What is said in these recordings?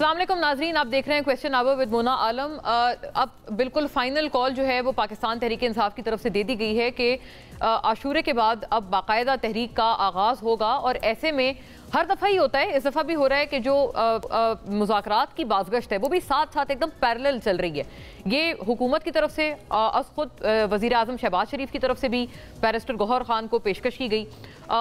अस्सलाम वालेकुम नाजरीन, आप देख रहे हैं क्वेश्चन आवर विद मोना आलम। अब बिल्कुल फाइनल कॉल जो है वो पाकिस्तान तहरीक इंसाफ की तरफ से दे दी गई है कि आशूरे के बाद अब बाकायदा तहरीक का आगाज़ होगा। और ऐसे में हर दफ़ा ही होता है, इस दफ़ा भी हो रहा है कि जो मुज़ाकरात की बाज़गश्त है वो भी साथ साथ एकदम पैरेलल चल रही है। ये हुकूमत की तरफ से खुद वज़ीर आज़म शहबाज शरीफ की तरफ से भी बैरिस्टर गौहर खान को पेशकश की गई।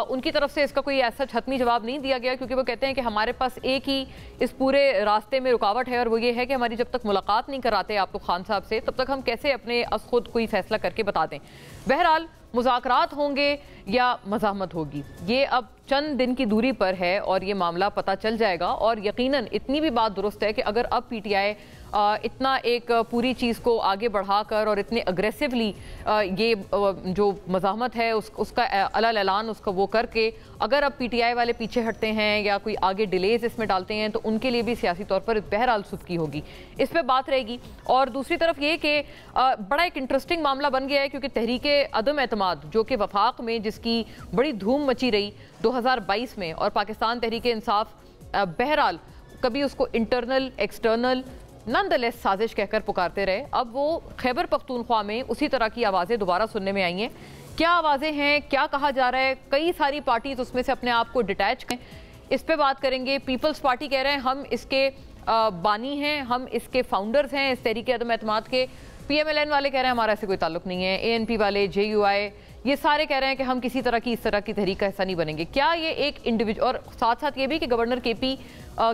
उनकी तरफ से इसका कोई ऐसा हतमी जवाब नहीं दिया गया, क्योंकि वो कहते हैं कि हमारे पास एक ही इस पूरे रास्ते में रुकावट है, और वो ये है कि हमारी जब तक मुलाकात नहीं कराते आप लोग खान साहब से, तब तक हम कैसे अपने खुद कोई फैसला करके बता दें। बहरहाल मुज़ाकरात होंगे या मज़ाहमत होगी, ये अब चंद दिन की दूरी पर है और ये मामला पता चल जाएगा। और यकीनन इतनी भी बात दुरुस्त है कि अगर अब पीटीआई इतना एक पूरी चीज़ को आगे बढ़ाकर और इतने अग्रेसिवली ये जो मज़ाहमत है उसका अलल ऐलान उसका वो करके अगर अब पीटीआई वाले पीछे हटते हैं या कोई आगे डिलेज इसमें डालते हैं, तो उनके लिए भी सियासी तौर पर बहरहाल सुबकी होगी, इस पर बात रहेगी। और दूसरी तरफ ये कि बड़ा एक इंटरेस्टिंग मामला बन गया है, क्योंकि तहरीके अदम एतमाद जो कि वफाक में जिसकी बड़ी धूम मची रही 2022 में, और पाकिस्तान तहरीके इंसाफ बहरहाल कभी उसको इंटरनल एक्सटर्नल नॉनदलेस साजिश कहकर पुकारते रहे, अब वो खैबर पख्तूनख्वा में उसी तरह की आवाज़ें दोबारा सुनने में आई हैं। क्या आवाज़ें हैं, क्या कहा जा रहा है, कई सारी पार्टीज उसमें से अपने आप को डिटैच करें, इस पे बात करेंगे। पीपल्स पार्टी कह रहे हैं हम इसके बानी हैं, हम इसके फाउंडर्स हैं इस तहरीक अदम एतमाद के। PMLN वाले कह रहे हैं हमारा ऐसे कोई ताल्लुक नहीं है। ANP वाले, JUI, ये सारे कह रहे हैं कि हम किसी तरह की इस तरह की तहरीक का हिस्सा नहीं बनेंगे। क्या ये एक इंडिविजुअल, और साथ साथ ये भी कि गवर्नर KP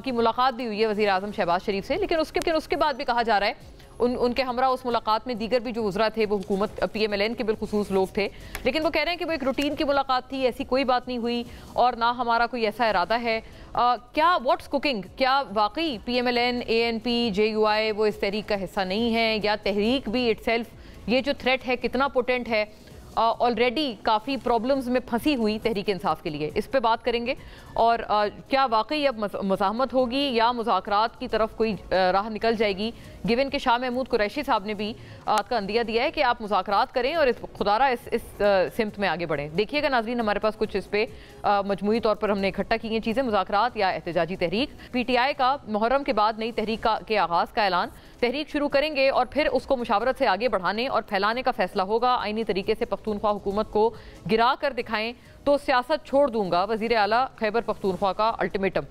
की मुलाकात भी हुई है वज़ीर आज़म शहबाज शरीफ से, लेकिन उसके बाद भी कहा जा रहा है उनके हमरा उस मुलाकात में दीगर भी जो उज़रा थे वो हुकूमत PMLN के बिलखुसूस लोग थे, लेकिन वो कह रहे हैं कि वो एक रूटीन की मुलाकात थी, ऐसी कोई बात नहीं हुई और ना हमारा कोई ऐसा इरादा है। क्या व्हाट्स कुकिंग, क्या वाकई PMLN, ANP, JUI वो इस तहरीक का हिस्सा नहीं है, या तहरीक भी इटसेल्फ ये जो थ्रेट है कितना पोटेंट है, ऑलरेडी काफ़ी प्रॉब्लम्स में फंसी हुई तहरीक इंसाफ के लिए, इस पे बात करेंगे। और क्या वाकई अब मज़ाहमत होगी या मुज़ाकरात की तरफ कोई राह निकल जाएगी, गिवन के शाह महमूद कुरैशी साहब ने भी का अंदिया दिया है कि आप मुज़ाकरात करें और खुदारा इस सिमत में आगे बढ़ें। देखिएगा नाज़रीन, हमारे पास कुछ इस पर मजमूई तौर पर हमने इकट्ठा की हैं चीज़ें। मुज़ाकरात या एहतजाजी तहरीक, PTI का मुहर्रम के बाद नई तहरीक के आगाज़ का ऐलान, तहरीक शुरू करेंगे और फिर उसको मुशावरत से आगे बढ़ाने और फैलाने का फैसला होगा। आईनी तरीके से पख्तूनख्वा हुकूमत को गिरा कर दिखाएं तो सियासत छोड़ दूंगा, वज़ीर आला खैबर पख्तूनख्वा का अल्टीमेटम।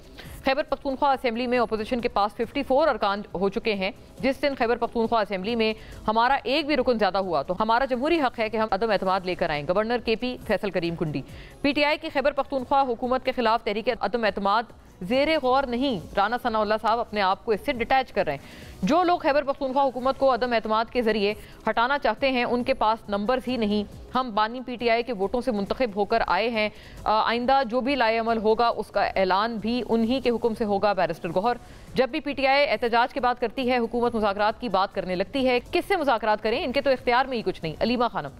खैबर पख्तूनख्वा असेंबली में अपोजिशन के पास 54 अरकान हो चुके हैं। जिस दिन खैबर पख्तूनख्वा असेंबली में हमारा एक भी रुकन ज्यादा हुआ तो हमारा जमहूरी हक है कि हम अदम एतमाद लेकर आएँ। गवर्नर KP फैसल करीम कुंडी। PTI की खैबर पख्तूनख्वा हुकूमत के खिलाफ तहरीक अदम एतमाद ज़ेरे गौर नहीं, राना सनाउल्लाह साहब अपने आप को इससे डिटैच कर रहे हैं। जो लोग खैबर पख्तूनख्वा हुकूमत को अदम एतमाद के जरिए हटाना चाहते हैं उनके पास नंबर्स ही नहीं। हम बानी PTI के वोटों से मुंतखब होकर आए हैं। आइंदा जो भी लाए अमल होगा उसका ऐलान भी उन्हीं के हुक्म से होगा। बैरिस्टर गौहर, जब भी PTI एहतजाज की बात करती है हुकूमत मुज़ाकरात की बात करने लगती है, किससे मुज़ाकरात करें, इनके तो इख्तियार में ही कुछ नहीं। अलीमा खानम,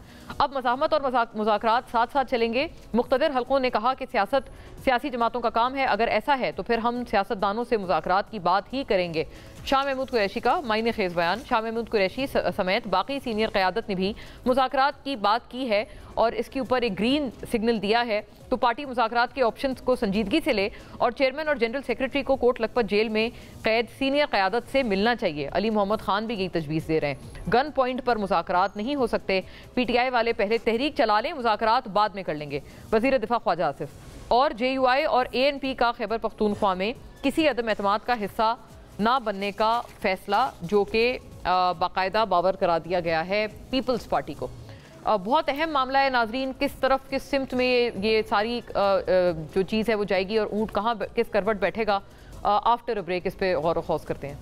अब मज़ाहमत और मुज़ाकरात साथ साथ चलेंगे। मुख्तदिर हल्कों ने कहा कि सियासत सियासी जमातों का काम है, अगर ऐसा है तो फिर हम सियासतदानों से मुज़ाकरात की बात ही करेंगे। शाह महमूद कुरैशी का मायने खेज बयान। शाह महमूद कुरैशी समेत बाकी सीनियर क़यादत ने भी मुज़ाकरात की बात की है और इसके ऊपर एक ग्रीन सिग्नल दिया है, तो पार्टी मुज़ाकरात के ऑप्शंस को संजीदगी से ले और चेयरमैन और जनरल सेक्रेटरी को कोट लखपत जेल में कैद सीनियर क़यादत से मिलना चाहिए। अली मोहम्मद खान भी यही तजवीज़ दे रहे हैं। गन पॉइंट पर मुज़ाकरात नहीं हो सकते, PTI वाले पहले तहरीक चला लें, मुज़ाकरात बाद में कर लेंगे। वज़ीर दिफा ख्वाजा आसिफ। और JUI और ANP का खैबर पख्तूनख्वा में किसी अदम एतमाद का हिस्सा ना बनने का फैसला, जो कि बाकायदा बावर करा दिया गया है पीपल्स पार्टी को। बहुत अहम मामला है नाजरीन, किस तरफ किस सिमत में ये सारी जो चीज़ है वो जाएगी और ऊँट कहाँ किस करवट बैठेगा। आफ्टर अ ब्रेक इस पर गौर व खौज करते हैं।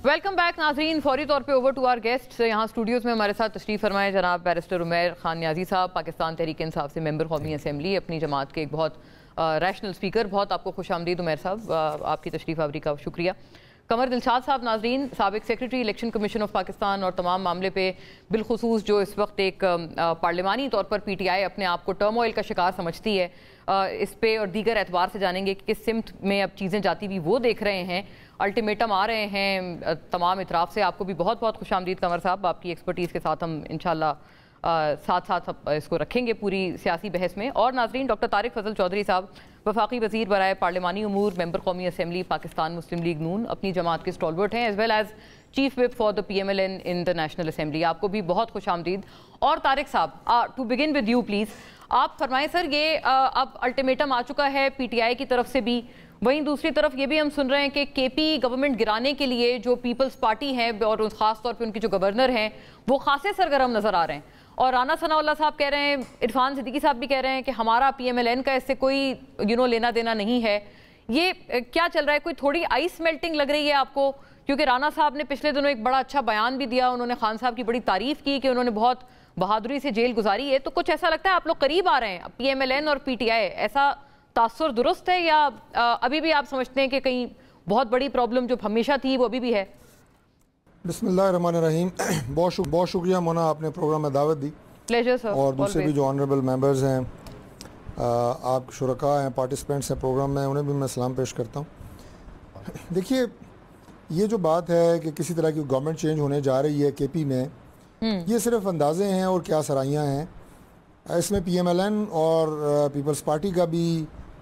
वेलकम बैक नाजरीन, फौरी तौर पे ओवर टू आवर गेस्ट। यहाँ स्टूडियोज़ में हमारे साथ तशरीफ़ फरमाए जनाब बैरिस्टर उमैर खान न्याजी साहब, पाकिस्तान तहरीक इंसाफ से मेंबर कौमी असम्बली, अपनी जमात के एक बहुत रैशनल स्पीकर। बहुत आपको खुश आमदीद उमैर साहब, आपकी तशरीफ़ आवरी का शुक्रिया। कमर दिलशाद साहब नाजरीन, साबिक secretary election commission of Pakistan और तमाम मामले पे बिलखुसूस जो इस वक्त एक पार्लिमानी तौर पर PTI अपने आप को टर्मोइल का शिकार समझती है, इस पे और दीगर एतबार से जानेंगे कि किस सिमत में अब चीज़ें जाती हुई वो देख रहे हैं अल्टीमेटम आ रहे हैं तमाम इतराफ़ से। आपको भी बहुत बहुत खुशामदीद कमर साहब, आपकी एक्सपर्टीज़ के साथ हम इंशाल्लाह साथ साथ इसको रखेंगे पूरी सियासी बहस में। और नाजरीन, डॉक्टर तारिक फजल चौधरी साहब वफाकी वज़ीर बराए पार्लिमानी उमूर, मेंबर कौमी असम्बली पाकिस्तान मुस्लिम लीग नून, अपनी जमात के स्टॉलवर्ट हैं, as well as chief whip for the PMLN in the national assembly. आपको भी बहुत खुशामदीद। और तारिक साहब, to begin with you please, आप फरमाएं सर, ये अब अल्टीमेटम आ चुका है PTI की तरफ से भी, वहीं दूसरी तरफ ये भी हम सुन रहे हैं कि KP गवर्नमेंट गिराने के लिए जो पीपल्स पार्टी है और ख़ास तौर पे उनके जो गवर्नर हैं वो खासे सरगर्म नज़र आ रहे हैं। और राना सनाउल्लाह साहब कह रहे हैं, इरफान सिद्दीकी साहब भी कह रहे हैं कि हमारा PMLN का इससे कोई लेना देना नहीं है। ये क्या चल रहा है? कोई थोड़ी आइस मेल्टिंग लग रही है आपको? क्योंकि राना साहब ने पिछले दिनों एक बड़ा अच्छा बयान भी दिया, उन्होंने खान साहब की बड़ी तारीफ की कि उन्होंने बहुत बहादुरी से जेल गुजारी है। तो कुछ ऐसा लगता है आप लोग करीब आ रहे हैं PMLN और PTI, ऐसा तासुर दुरुस्त है या अभी भी आप समझते हैं कि कहीं बहुत बड़ी प्रॉब्लम जो हमेशा थी वो अभी भी है? बिस्मिल्लाहिर्रहमानिर्रहीम। बहुत शुक्रिया मोना, आपने प्रोग्राम में दावत दी। Pleasure sir. और दूसरे भी जो ऑनरेबल मेंबर्स हैं, आप शुरका हैं, पार्टिसिपेंट्स हैं प्रोग्राम में, उन्हें भी मैं सलाम पेश करता हूँ। देखिए, ये जो बात है कि किसी तरह की गवर्नमेंट चेंज होने जा रही है KP में, ये सिर्फ अंदाजे हैं और क्या सराइयाँ हैं। इसमें PMLN और पीपल्स पार्टी का भी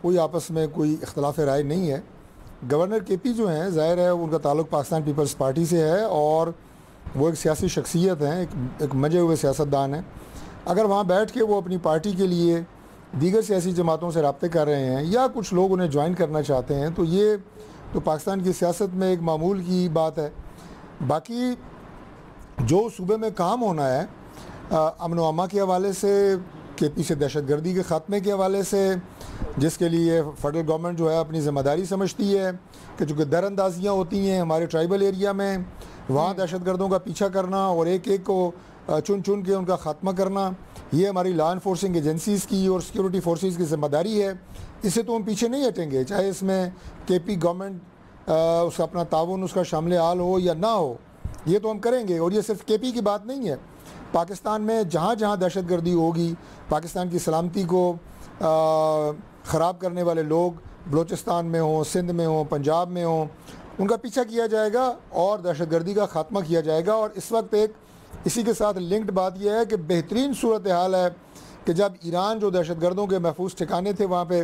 कोई आपस में कोई इख्तलाफ राय नहीं है। गवर्नर KP जो हैं, ज़ाहिर है उनका ताल्लुक़ पाकिस्तान पीपल्स पार्टी से है और वो एक सियासी शख्सियत हैं, एक मजे हुए सियासतदान हैं। अगर वहाँ बैठ के वो अपनी पार्टी के लिए दीगर सियासी जमातों से रब्ते कर रहे हैं या कुछ लोग उन्हें ज्वाइन करना चाहते हैं, तो ये तो पाकिस्तान की सियासत में एक मामूल की बात है। बाकी जो सूबे में काम होना है अमन व अमा के हवाले से, KP से दहशतगर्दी के ख़ात्मे के हवाले से, जिसके लिए फेडरल गवर्नमेंट जो है अपनी ज़िम्मेदारी समझती है कि चूँकि दरअंदाजियाँ होती हैं हमारे ट्राइबल एरिया में, वहाँ दहशतगर्दों का पीछा करना और एक एक को चुन चुन के उनका ख़ात्मा करना, ये हमारी लॉ इन्फोर्सिंग एजेंसीज़ की और सिक्योरिटी फोर्सेस की ज़िम्मेदारी है। इससे तो हम पीछे नहीं हटेंगे, चाहे इसमें KP गवर्नमेंट उसका अपना ताउन, उसका शामिल हाल हो या ना हो, ये तो हम करेंगे। और ये सिर्फ KP की बात नहीं है, पाकिस्तान में जहाँ जहाँ दहशतगर्दी होगी, पाकिस्तान की सलामती को ख़राब करने वाले लोग बलूचिस्तान में हों, सिंध में हों, पंजाब में हों, उनका पीछा किया जाएगा और दहशतगर्दी का ख़ात्मा किया जाएगा। और इस वक्त एक इसी के साथ लिंक्ड बात यह है कि बेहतरीन सूरत हाल है कि जब ईरान जो दहशतगर्दों के महफूज ठिकाने थे वहाँ पे,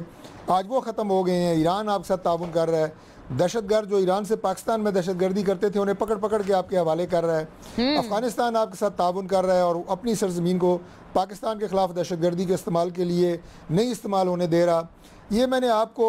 आज वो ख़त्म हो गए हैं। ईरान आपके साथ ताउन कर रहा है। दहशतगर्द जो ईरान से पाकिस्तान में दहशतगर्दी करते थे उन्हें पकड़ पकड़ के आपके हवाले कर रहा है। अफ़गानिस्तान आपके साथ ताउन कर रहा है और अपनी सरजमीन को पाकिस्तान के ख़िलाफ़ दहशतगर्दी के इस्तेमाल के लिए नहीं इस्तेमाल होने दे रहा। ये मैंने आपको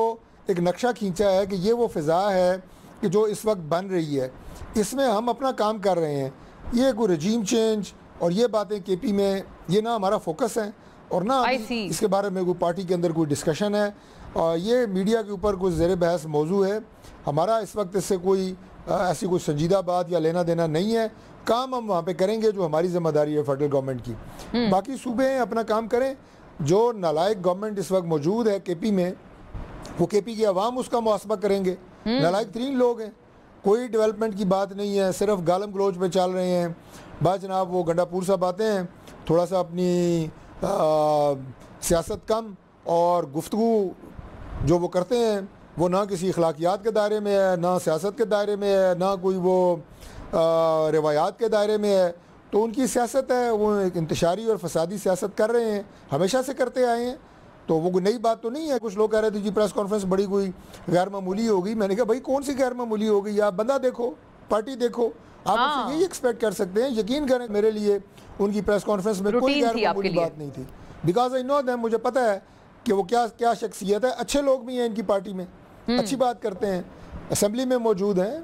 एक नक्शा खींचा है कि ये वो फ़िज़ा है कि जो इस वक्त बन रही है, इसमें हम अपना काम कर रहे हैं। ये कोई रजीम चेंज और ये बातें KP में, ये ना हमारा फोकस है और ना इसके बारे में कोई पार्टी के अंदर कोई डिस्कशन है और ये मीडिया के ऊपर कोई ज़ेर बहस मौजू है। हमारा इस वक्त इससे कोई ऐसी कोई संजीदा बात या लेना देना नहीं है। काम हम वहाँ पे करेंगे जो हमारी ज़िम्मेदारी है फेडरल गवर्नमेंट की। बाकी सूबे अपना काम करें। जो नालायक गवर्नमेंट इस वक्त मौजूद है KP में, वो KP की आवाम उसका मुहासबा करेंगे। नालायक तरीन लोग हैं, कोई डेवलपमेंट की बात नहीं है, सिर्फ गालम गलोच पे चल रहे हैं। बस जनाब वो गंडापुर साहब आते हैं, थोड़ा सा अपनी सियासत कम और गुफ्तगू जो वो करते हैं वो ना किसी अखलाकियात के दायरे में है, ना सियासत के दायरे में है, ना कोई वो रिवायात के दायरे में है। तो उनकी सियासत है, वो एक इंतशारी और फसादी सियासत कर रहे हैं, हमेशा से करते आए हैं। तो वो कोई नई बात तो नहीं है। कुछ लोग कह रहे थे जी प्रेस कॉन्फ्रेंस बड़ी कोई गैर मामूली होगी। मैंने कहा भाई कौन सी गैर मामूली होगी? आप बंदा देखो, पार्टी देखो, आप उससे यही एक्सपेक्ट कर सकते हैं। यकीन करें मेरे लिए उनकी प्रेस कॉन्फ्रेंस में कोई गैर मामूली बात नहीं थी। बिकॉज आई नो दैम, मुझे पता है कि वो क्या क्या शख्सियत है। अच्छे लोग भी हैं इनकी पार्टी में, अच्छी बात करते हैं, असम्बली में मौजूद हैं,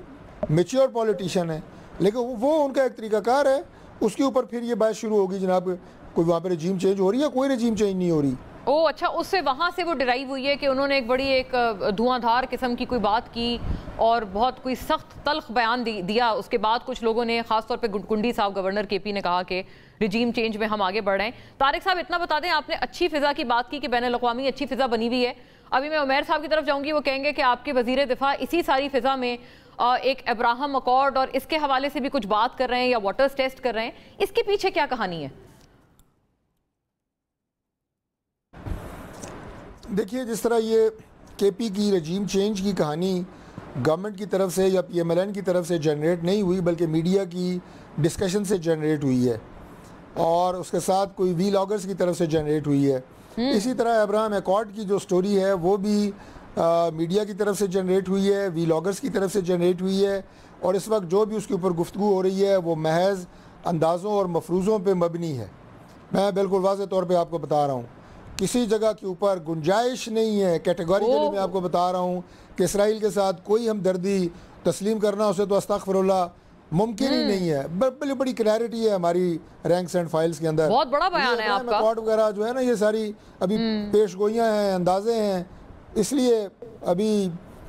मेच्योर पॉलिटिशियन है। लेकिन वो उनका एक तरीकाकार है, उसके ऊपर फिर ये बात शुरू होगी जनाब कोई वहाँ पर रजीम चेंज हो रही है। कोई रजीम चेंज नहीं हो रही। ओह अच्छा, उससे वहाँ से वो डिराइव हुई है कि उन्होंने एक बड़ी एक धुआंधार किस्म की कोई बात की और बहुत कोई सख्त तल्ख बयान दिया। उसके बाद कुछ लोगों ने, खासतौर पे गुंडी साहब गवर्नर KP ने कहा कि रिजीम चेंज में हम आगे बढ़ रहे हैं। तारिक साहब इतना बता दें, आपने अच्छी फ़िज़ा की बात की कि बैनुल अक़वामी अच्छी फ़िज़ा बनी हुई है। अभी मैं उमैर साहब की तरफ जाऊँगी, वो कहेंगे कि आपके वज़ीर दिफा इसी सारी फ़िज़ा में एक अब्राहम अकॉर्ड और इसके हवाले से भी कुछ बात कर रहे हैं या वाटर्स टेस्ट कर रहे हैं। इसके पीछे क्या कहानी है? देखिए, जिस तरह ये KP की रजीम चेंज की कहानी गवर्नमेंट की तरफ से या PMLN की तरफ से जनरेट नहीं हुई, बल्कि मीडिया की डिस्कशन से जनरेट हुई है और उसके साथ कोई व्लॉगर्स की तरफ से जनरेट हुई है। इसी तरह अब्राहम एकॉर्ड की जो स्टोरी है वो भी मीडिया की तरफ से जनरेट हुई है, व्लॉगर्स की तरफ से जनरेट हुई है और इस वक्त जो भी उसके ऊपर गुफ्तगू हो रही है वो महज अंदाज़ों और मफरूज़ों पे मबनी है। मैं बिल्कुल वाज़े तौर पे आपको बता रहा हूँ, किसी जगह के ऊपर गुंजाइश नहीं है। कैटेगोरिकली मैं आपको बता रहा हूँ कि इसराइल के साथ कोई हमदर्दी तस्लीम करना उसे तो अस्तगफिरुल्लाह मुमकिन ही नहीं है। बड़ी क्लैरिटी है हमारी रैंक्स एंड फाइल्स के अंदर। बहुत बड़ा बयान है आपका। रिकॉर्ड वगैरह जो है ना, ये सारी अभी पेशगोइयाँ हैं, अंदाजे हैं, इसलिए अभी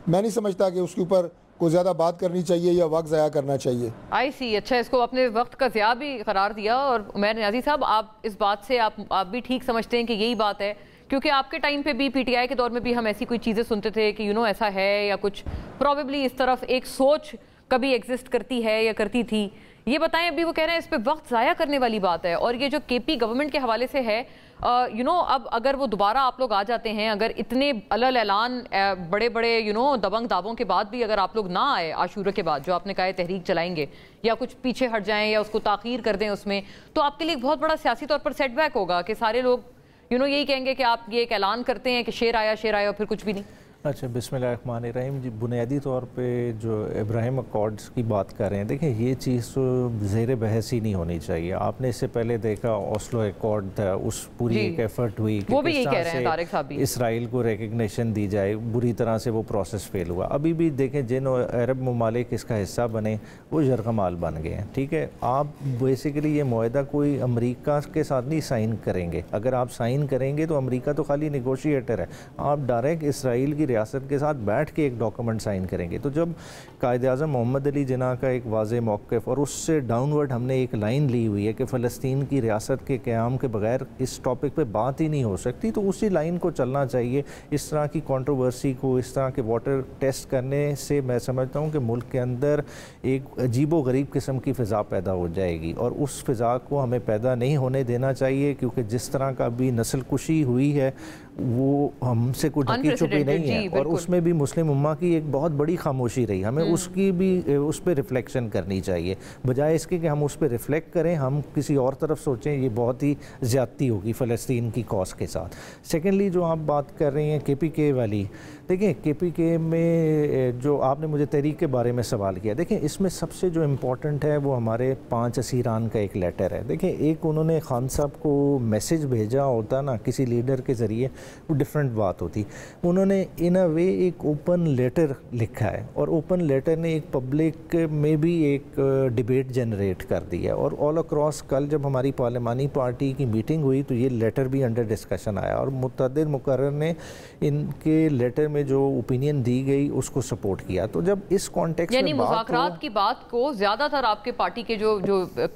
मैं नहीं समझता कि उसके ऊपर को ज़्यादा बात करनी चाहिए या वक्त ज़ाया करना चाहिए। आई सी, अच्छा, इसको अपने वक्त का ज़िया भी करार दिया। और उमैर नियाज़ी साहब, आप इस बात से आप भी ठीक समझते हैं कि यही बात है, क्योंकि आपके टाइम पे भी PTI के दौर में भी हम ऐसी कोई चीज़ें सुनते थे कि ऐसा है या कुछ प्रॉबेबली इस तरफ एक सोच कभी एग्जिस्ट करती है या करती थी। ये बताएं, अभी वो कह रहे हैं इस पे वक्त ज़ाया करने वाली बात है। और ये जो KP गवर्नमेंट के हवाले से है, अब अगर वो दोबारा आप लोग आ जाते हैं, अगर इतने अलल ऐलान बड़े बड़े दबंग दावों के बाद भी अगर आप लोग ना आए आशूरा के बाद, जो आपने कहा है तहरीक चलाएंगे या कुछ पीछे हट जाएं या उसको ताख़ीर कर दें उसमें, तो आपके लिए एक बहुत बड़ा सियासी तौर पर सेटबैक होगा कि सारे लोग यही कहेंगे कि आप ये एक ऐलान करते हैं कि शेर आया और फिर कुछ भी नहीं। अच्छा, बिस्मिल्लाहिर्रहमानिर्रहीम जी। बुनियादी तौर पे जो इब्राहिम अकॉर्ड्स की बात कर रहे हैं, देखिए ये चीज़ तो ज़ेर बहस ही नहीं होनी चाहिए। आपने इससे पहले देखा ओस्लो अकॉर्ड था, उस पूरी एक एफर्ट हुई कि किस तरह से इसराइल को रिकग्निशन दी जाए, बुरी तरह से वो प्रोसेस फेल हुआ। अभी भी देखें, जिन अरब ममालिक इसका हिस्सा बने वो यरगमाल बन गए हैं। ठीक है, आप बेसिकली ये मुआहदा कोई अमरीका के साथ नहीं साइन करेंगे। अगर आप साइन करेंगे तो अमरीका तो खाली निगोशिएटर है, आप डायरेक्ट इसराइल की रियासत के साथ बैठ के एक डॉक्यूमेंट साइन करेंगे। तो जब कायद-ए-आज़म मोहम्मद अली जिन्ना का एक वाज़े मौक़िफ़ और उससे डाउनवर्ड हमने एक लाइन ली हुई है कि फ़लस्तीन की रियासत के क़याम के बगैर इस टॉपिक पे बात ही नहीं हो सकती, तो उसी लाइन को चलना चाहिए। इस तरह की कंट्रोवर्सी को, इस तरह के वाटर टेस्ट करने से मैं समझता हूँ कि मुल्क के अंदर एक अजीबो गरीब किस्म की फ़िज़ा पैदा हो जाएगी और उस फ़िज़ा को हमें पैदा नहीं होने देना चाहिए, क्योंकि जिस तरह का अभी नस्ल कुशी हुई है वो हमसे कोई ढकी छुपी नहीं है और उसमें भी मुस्लिम उम्मा की एक बहुत बड़ी खामोशी रही। हमें उसकी भी उस पर रिफ्लेक्शन करनी चाहिए, बजाय इसके कि हम उस पर रिफ्लेक्ट करें, हम किसी और तरफ सोचें, ये बहुत ही ज़्यादती होगी फ़लस्तीन की कॉज के साथ। सेकेंडली, जो आप बात कर रही हैं KPK वाली, देखें KPK में जो आपने मुझे तहरीक के बारे में सवाल किया, देखें इसमें सबसे जो इम्पोर्टेंट है वो हमारे 5 असीरान का एक लेटर है। देखें, एक उन्होंने खान साहब को मैसेज भेजा होता ना किसी लीडर के ज़रिए, वो डिफरेंट बात होती। उन्होंने इन अ वे एक ओपन लेटर लिखा है और ओपन लेटर ने एक पब्लिक में भी एक डिबेट जनरेट कर दी है और ऑल अक्रॉस कल जब हमारी पार्लिमानी पार्टी की मीटिंग हुई तो ये लेटर भी अंडर डिस्कशन आया और मुतअद्दिद मुकर्रर ने इनके लेटर में जो ओपिनियन दी गई उसको सपोर्ट किया। तो जब इस कॉन्टेक्स्ट में मुज़ाकरात की बात को ज़्यादातर आपके पार्टी के जो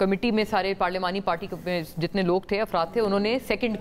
कमेटी में सारे पार्लिमानी पार्टी में जितने लोग थे, अफराद थे, उन्होंने सेकंड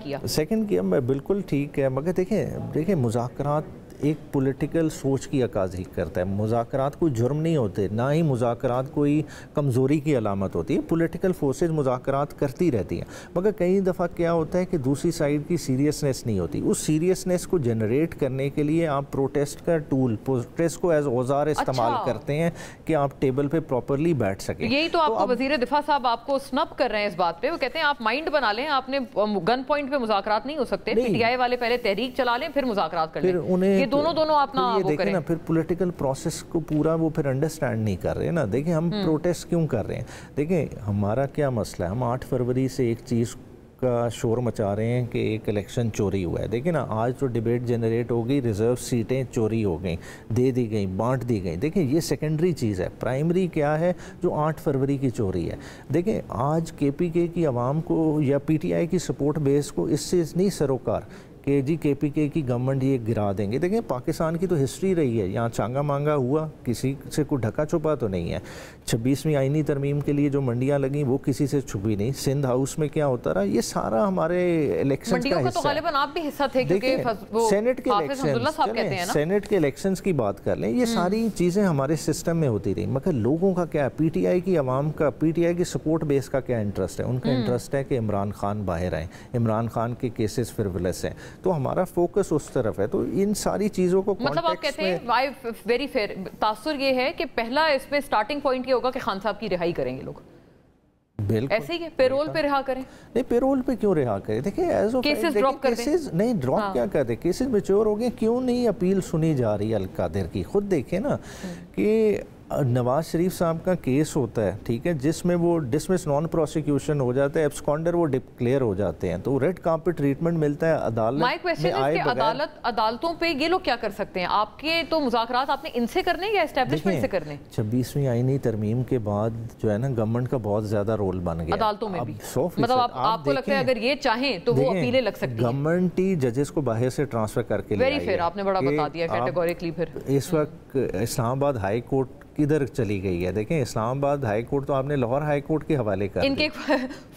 किया। मैं बिल्कुल ठीक है, मगर देखें मुज़ाकरात एक पॉलिटिकल सोच की अक्काज़ी करता है। मुज़ाकरात कोई जुर्म नहीं होते, ना ही मुज़ाकरात कोई कमज़ोरी की अलामत होती है। पॉलिटिकल फोर्सेस मुज़ाकरात करती रहती हैं, मगर कई दफ़ा क्या होता है कि दूसरी साइड की सीरियसनेस नहीं होती। उस सीरियसनेस को जनरेट करने के लिए आप प्रोटेस्ट का टूल, प्रोटेस्ट को एज औजार इस्तेमाल करते हैं कि आप टेबल पर प्रॉपरली बैठ सकें। यही तो आपको वज़ीर दिफा साहब आपको स्नब कर रहे हैं इस बात पर। वो कहते हैं आप माइंड बना लें, आपने गन पॉइंट पर मुज़ाकरात नहीं हो सकते, PTI वाले पहले तहरीक चला लें फिर मुज़ाकरात कर लें, दोनों अपना वो देखें ना, फिर पॉलिटिकल प्रोसेस को पूरा वो फिर अंडरस्टैंड नहीं कर रहे ना। देखें, हम प्रोटेस्ट क्यों कर रहे हैं? देखें, हमारा क्या मसला है, हम 8 फरवरी से एक चीज़ का शोर मचा रहे हैं कि एक इलेक्शन चोरी हुआ है। देखिए ना, आज तो डिबेट जनरेट हो गई, रिजर्व सीटें चोरी हो गई, दे दी गई, बांट दी गई। देखिए, ये सेकेंडरी चीज़ है। प्राइमरी क्या है? जो 8 फरवरी की चोरी है। देखें, आज KPK की आवाम को या PTI की सपोर्ट बेस को इससे नहीं सरोकार कि जी KPK की गवर्नमेंट ये गिरा देंगे। देखें, पाकिस्तान की तो हिस्ट्री रही है, यहाँ चांगा मांगा हुआ, किसी से कोई ढका छुपा तो नहीं है। 26वीं आईनी तरमीम के लिए जो मंडियाँ लगी वो किसी से छुपी नहीं। सिंध हाउस में क्या होता रहा, ये सारा हमारे इलेक्शन का हिस्सा है। तो आप भी हिस्सा थे, क्योंकि सेनेट के इलेक्शन, सेनेट के इलेक्शंस की बात कर लें, ये सारी चीज़ें हमारे सिस्टम में होती रही। मगर लोगों का क्या है, PTI की आवाम का, PTI की सपोर्ट बेस का क्या इंटरेस्ट है? उनका इंटरेस्ट है कि इमरान खान बाहर आए, इमरान खान के केसेस फ्रिवलेस हैं। तो हमारा फोकस उस तरफ है। तो इन सारी चीज़ों को मतलब आप कहते हैं वेरी फेयर, तासुर ये है कि पहला इसमें स्टार्टिंग पॉइंट ये होगा कि खान साहब की रिहाई करेंगे लोग, बिल्कुल ऐसे ही पेरोल पे रिहा करें। नहीं, पेरोल पे क्यों रिहा करें? देखिए एज ऑफ केसेस ड्रॉप कर दें। केसेस नहीं ड्रॉप हाँ। क्या कर दे, केसेस मैच्योर हो गए, क्यों नहीं अपील सुनी जा रही अल कादिर की? खुद देखें ना कि नवाज शरीफ साहब का केस होता है, ठीक है, जिसमें वो डिसमिस नॉन प्रोसिक्यूशन हो जाता है, एब्सकॉन्डर वो डिक्लेयर हो जाते हैं, तो रेड कार्पेट ट्रीटमेंट मिलता है अदालत माय क्वेश्चन है कि अदालतों पे ये लोग क्या कर सकते हैं? आपके तो मुज़ाकरात आपने इनसे करने या एस्टेब्लिशमेंट से करने? 26वीं आईनी तरमीम के बाद जो है ना गवर्नमेंट का बहुत ज्यादा रोल बन गया अदालतों में भी। 100%। मतलब आपको लगता है अगर ये चाहें तो वो अपीलें लग सकती हैं? गवर्नमेंट ही जजेस को बाहर से ट्रांसफर करके ले आई है। वेरी फेयर, आपने बड़ा बता दिया कैटेगोरिकली। फिर इस वक्त इस्लामाबाद हाई कोर्ट किधर चली गई है? देखें इस्लामाबाद हाई कोर्ट तो आपने लाहौर हाई कोर्ट के हवाले कर इनके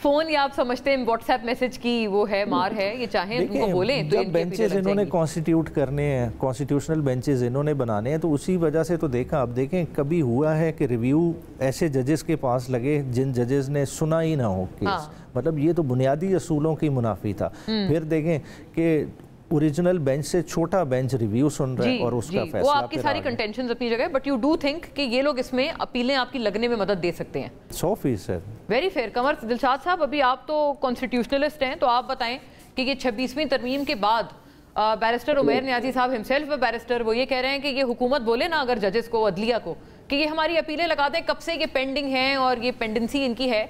फोन या आप समझते हैं व्हाट्सएप मैसेज की वो है मार है, ये चाहें उनको बोलें तो बेंचेस इन्होंने कॉन्स्टिट्यूट करने हैं, कॉन्स्टिट्यूशनल बेंचेस इन्होंने बनाने हैं, तो उसी वजह से तो देखा। अब देखें कभी हुआ है कि रिव्यू ऐसे जजेस के पास लगे जिन जजेस ने सुना ही ना हो केस? मतलब ये तो बुनियादी असूलों की मुनाफी था। फिर देखें कि ओरिजिनल बेंच से छोटा बेंच रिव्यू सुन रहा है और उसका फैसला। वो आपकी सारी कंटेंशंस अपनी जगह, बट यू डू थिंक कि ये लोग इसमें अपीलें आपकी लगने में मदद दे सकते हैं? 100%। Very fair. कमर दिलशाद साहब, अभी आप तो कॉन्स्टिट्यूशनलिस्ट हैं, तो आप बताएं कि ये 26वीं तरमीम के बाद बैरिस्टर उमैर नियाजी साहब हिमसेल्फ बैरिस्टर, वो ये कह रहे हैं कि ये हुकूमत बोले ना अगर जजेस को, अदलिया को, कि ये हमारी अपीलें लगा दें, कब से ये पेंडिंग हैं और ये पेंडेंसी इनकी है,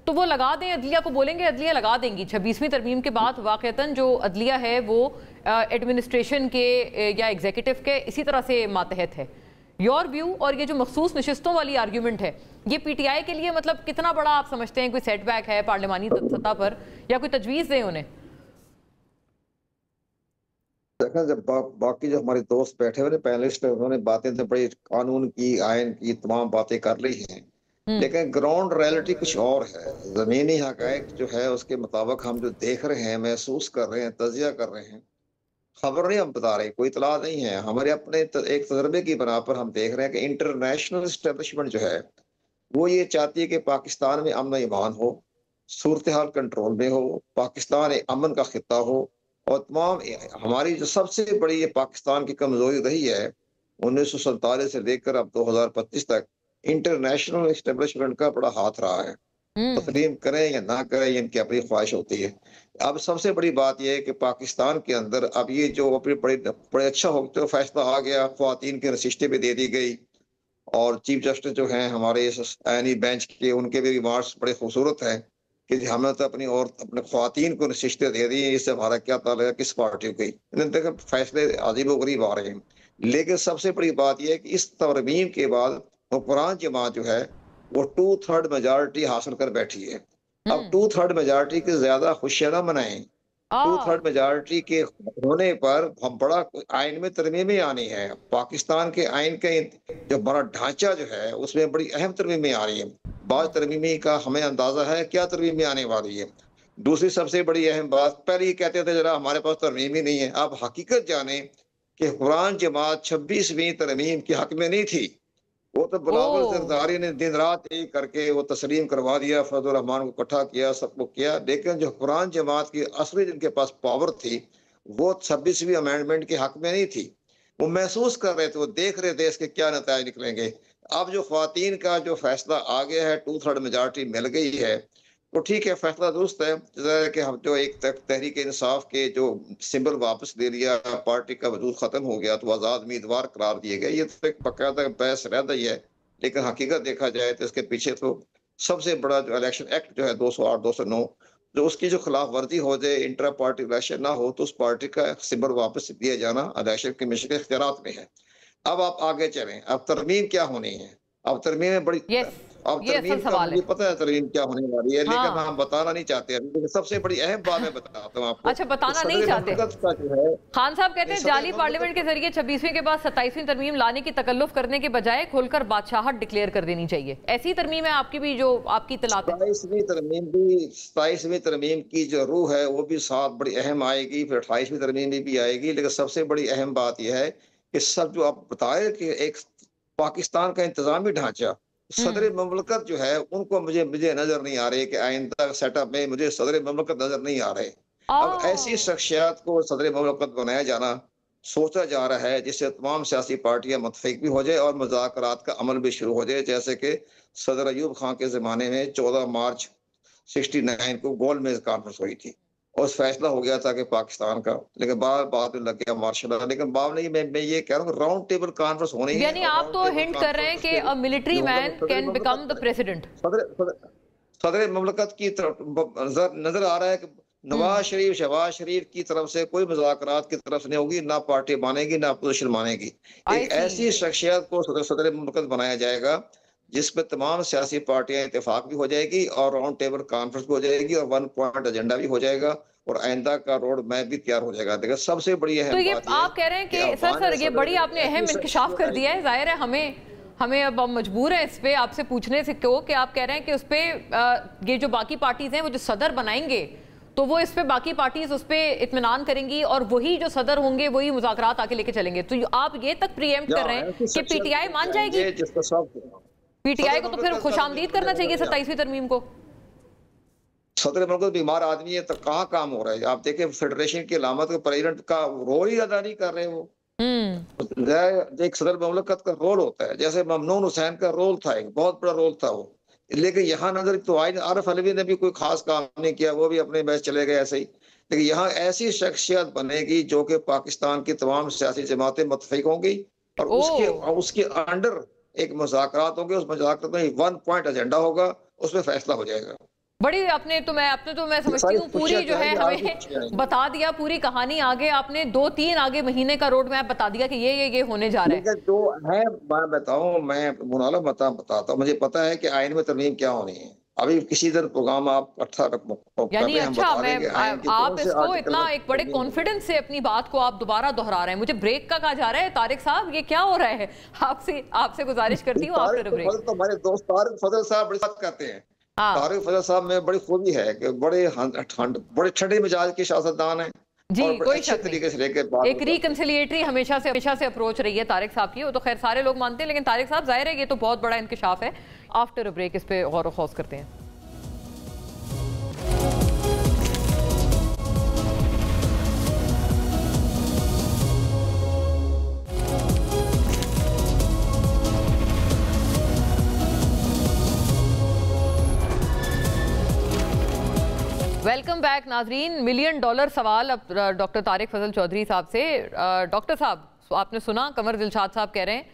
तो वो लगा दें, अदलिया को बोलेंगे, अदलिया लगा देंगी। 26वीं तरमीम के बाद वाक़तन जो अदलिया है वो एडमिनिस्ट्रेशन के या एग्जीक्यूटिव के इसी तरह से मातहत है। योर व्यू, और ये जो मखसूस नशिस्तों वाली आर्ग्यूमेंट है, ये पीटीआई के लिए मतलब कितना बड़ा आप समझते हैं? कोई सेटबैक है पार्लिमानी सतह पर, या कोई तजवीज़ दें उन्हें? देखा जब बाकी जो हमारे दोस्त बैठे हुए पैनलिस्ट, उन्होंने बातें तो बड़ी कानून की, आयन की तमाम बातें कर ली हैं, लेकिन ग्राउंड रियलिटी कुछ और है। जमीनी हकायक जो है उसके मुताबिक हम जो देख रहे हैं, महसूस कर रहे हैं, तजिया कर रहे हैं, खबर नहीं हम बता रहे, कोई इतला नहीं है, हमारे अपने एक तजर्बे की बना पर हम देख रहे हैं कि इंटरनेशनल इस्टेब्लिशमेंट जो है वो ये चाहती है कि पाकिस्तान में अमन ईमान हो, सूरत हाल कंट्रोल में हो, पाकिस्तान एक अमन का खिता हो। और तमाम हमारी जो सबसे बड़ी ये पाकिस्तान की कमजोरी रही है 1947 से लेकर अब 2025 तक, इंटरनेशनल एस्टेब्लिशमेंट का बड़ा हाथ रहा है। तस्लीम करें या ना करें, इनकी अपनी ख्वाहिश होती है। अब सबसे बड़ी बात यह है कि पाकिस्तान के अंदर अब ये जो अपनी बड़े अच्छा हो तो फैसला आ गया, ख्वातीन की नशिस्तें भी दे दी गई, और चीफ जस्टिस जो हैं हमारे आईनी बेंच के, उनके भी रिमार्क्स बड़े खूबसूरत हैं कि हमने तो अपनी और अपने ख्वातीन को नशिस्तें दे दी, इससे हमारा क्या ताल्लुक, किस पार्टी को? देखो फैसले अजीब व गरीब आ रहे हैं। लेकिन सबसे बड़ी बात यह है कि इस तरमीम के बाद हुक्मरान जमात जो है वो 2/3 मेजॉरिटी हासिल कर बैठी है। अब 2/3 मेजॉरिटी की ज्यादा खुशियां ना मनाएं। 2/3 मेजॉरिटी के होने पर हम बड़ा आइन में तरमीमें आनी है। पाकिस्तान के आइन के जो बड़ा ढांचा जो है उसमें बड़ी अहम तरमीमें आ रही है। बाद तरमीमी का हमें अंदाजा है क्या तरमीमें आने वाली है। दूसरी सबसे बड़ी अहम बात, पहले ये कहते थे जरा हमारे पास तरमीम ही नहीं है, अब हकीकत जाने कि हुक्मरान जमात 26वीं तरमीम के हक में नहीं थी। वो तो बिलावल जरदारी ने दिन रात एक करके वो तस्लीम करवा दिया, फजल रहमान को इकट्ठा किया, सबको किया, लेकिन जो हुक्मरान जमात की असली जिनके पास पावर थी वो 26वीं अमेंडमेंट के हक में नहीं थी। वो महसूस कर रहे थे, वो देख रहे थे इसके क्या नतीजे निकलेंगे। अब जो ख्वातीन का जो फैसला आ गया है, 2/3 मेजॉरिटी मिल गई है, तो ठीक है, फैसला दुरुस्त है। जैसे कि हम जो एक तक तहरीक इंसाफ के जो सिंबल वापस ले लिया, पार्टी का वजूद खत्म हो गया, तो आज़ाद उम्मीदवार करार दिए गए, ये तो एक बाकायदा बहस रह गई है। लेकिन हकीकत देखा जाए तो इसके पीछे तो सबसे बड़ा जो इलेक्शन एक्ट जो है 208, 209, जो उसकी जो खिलाफ वर्जी हो जाए, इंट्रा पार्टी इलेक्शन ना हो, तो उस पार्टी का सिंबल वापस दिया जाना इलेक्शन कमीशन के इख्तियारात में है। अब आप आगे चलें, अब तरमीम क्या होनी है? अब तरमीम में बड़ी अब तरमीम का मुझे पता है तरमीम क्या होने वाली है, लेकिन हम बताना नहीं चाहते हैं। लेकिन सबसे बड़ी अहम बात मैं बताता हूँ आपको। अच्छा, बताना नहीं चाहते? खान साहब कहते हैं जाली पार्लियामेंट के जरिए 26वीं के बाद 27वीं तरमीम लाने की तकल्लुफ करने के बजाय खुलकर बादशाहत डिक्लेयर कर देनी चाहिए। ऐसी तरमीम है आपकी भी जो आपकी इत्तलात है? 27वीं तरमीम की जो रूह है वो भी साथ बड़ी अहम आएगी, फिर 28वीं तरमीम भी आएगी। लेकिन सबसे बड़ी अहम बात यह है कि सब जो आप बताए कि एक पाकिस्तान का इंतजामी ढांचा, सदर ममलकत जो है उनको मुझे नजर नहीं आ रहे कि आइंदा सेटअप में मुझे सदर ममलकत नजर नहीं आ रहे। अब ऐसी शख्सियत को सदर मुमलकत बनाया जाना सोचा जा रहा है जिससे तमाम सियासी पार्टियां मुतफिक भी हो जाए और मुज़ाकरात का अमल भी शुरू हो जाए, जैसे कि सदर अयूब खान के ज़माने में 14 मार्च 69 को गोल मेज कॉन्फ्रेंस हुई थी और उस फैसला हो गया था कि पाकिस्तान का, लेकिन बाद में लग गया मार्शल लॉ। लेकिन बाद नहीं, मैं ये कह रहा हूँ राउंड टेबल कॉन्फ्रेंस होनी है। यानी आप तो हिंट कर रहे हैं कि a military man can become the president. सदर मुमलकत की तरफ नजर आ रहा है कि नवाज शरीफ शहबाज शरीफ की तरफ से कोई मुज़ाकरात की तरफ से नहीं होगी, ना पार्टी मानेगी ना अपोजिशन मानेगी। एक ऐसी शख्सियत को सदर मुमलकत बनाया जाएगा जिसमें तमाम सियासी पार्टियां इत्तेफाक भी हो जाएगी और राउंड टेबल कॉन्फ्रेंस भी हो जाएगी और 1 पॉइंट एजेंडा भी हो जाएगा और आइंदा का रोड मैप भी तैयार हो जाएगा। देखिए सबसे बड़ी अहम तो ये आप कह रहे हैं कि सर ये बड़ी आपने अहम इंकशाफ कर दिया है। जाहिर है हमें अब मजबूर है इस पे आपसे पूछने से क्यों कि आप कह रहे हैं कि उस पे ये जो बाकी पार्टीज हैं वो जो सदर बनाएंगे तो वो इस पे बाकी पार्टीज उस पे इत्मीनान करेंगी और वही जो सदर होंगे वही मुज़ाकरात आके लेके चलेंगे। तो आप ये तक प्रीएम्प्ट कर रहे हैं कि पीटीआई मान जाएगी? पीटीआई को तो फिर खुशामदीद करना चाहिए 27वीं तरमीम को। सदर मुल्क बीमार आदमी है तो कहाँ काम हो रहा है? आप देखें फेडरेशन की अलामत का प्रेसिडेंट का रोल ही अदा नहीं कर रहे वो। एक सदर मुमलकत का रोल होता है, जैसे ममनून हुसैन का रोल था, एक बहुत बड़ा रोल था वो, लेकिन यहाँ नजर तो आरिफ अलवी ने भी कोई खास काम नहीं किया, वो भी अपने मैच चले गए ऐसे ही। लेकिन यहाँ ऐसी शख्सियत बनेगी जो कि पाकिस्तान की तमाम सियासी जमातें मुतफिक होंगी और उसके अंडर एक मुज़ाकरात होंगे, उस मुज़ाकरात में 1 पॉइंट एजेंडा होगा, उसमें फैसला हो जाएगा। बड़ी आपने तो मैं समझती हूँ पूरी जो है हमें बता दिया, पूरी कहानी आगे आपने 2-3 आगे महीने का रोड मैप बता दिया कि ये होने जा रहा है। जो है मैं बताऊं, मैं मुनाला बताता हूँ, मुझे पता है कि आइन में तरमीम क्या होनी है। अभी किसी तरह प्रोग्राम आप यानी अच्छा आप इसको इतना एक बड़े कॉन्फिडेंस से अपनी बात को आप दोबारा दोहरा रहे हैं। मुझे ब्रेक का कहा जा रहा है। तारिक साहब ये क्या हो रहा है? आपसे गुजारिश करती हूँ आफ्टर ब्रेक। तो हमारे दोस्त तारिक फजल साहब बड़ी बात करते हैं। तारिक फजल साहब में बड़ी खूबी है कि बड़े ठंडे मिजाज के सियासतदान है जी, कोई अच्छे तरीके से लेकर एक रिकंसिलिएटरी हमेशा से अप्रोच रही है तारिक साहब की। वो तो खैर सारे लोग मानते हैं, लेकिन तारिक साहब जाहिर है ये तो बहुत बड़ा इंकशाफ है। आफ्टर अ ब्रेक इस पे गौर व खौज करते हैं। वेलकम बैक नाजरीन। $1 मिलियन सवाल अब डॉक्टर तारिक फजल चौधरी साहब से। डॉक्टर साहब आपने सुना कमर दिलशाद साहब कह रहे हैं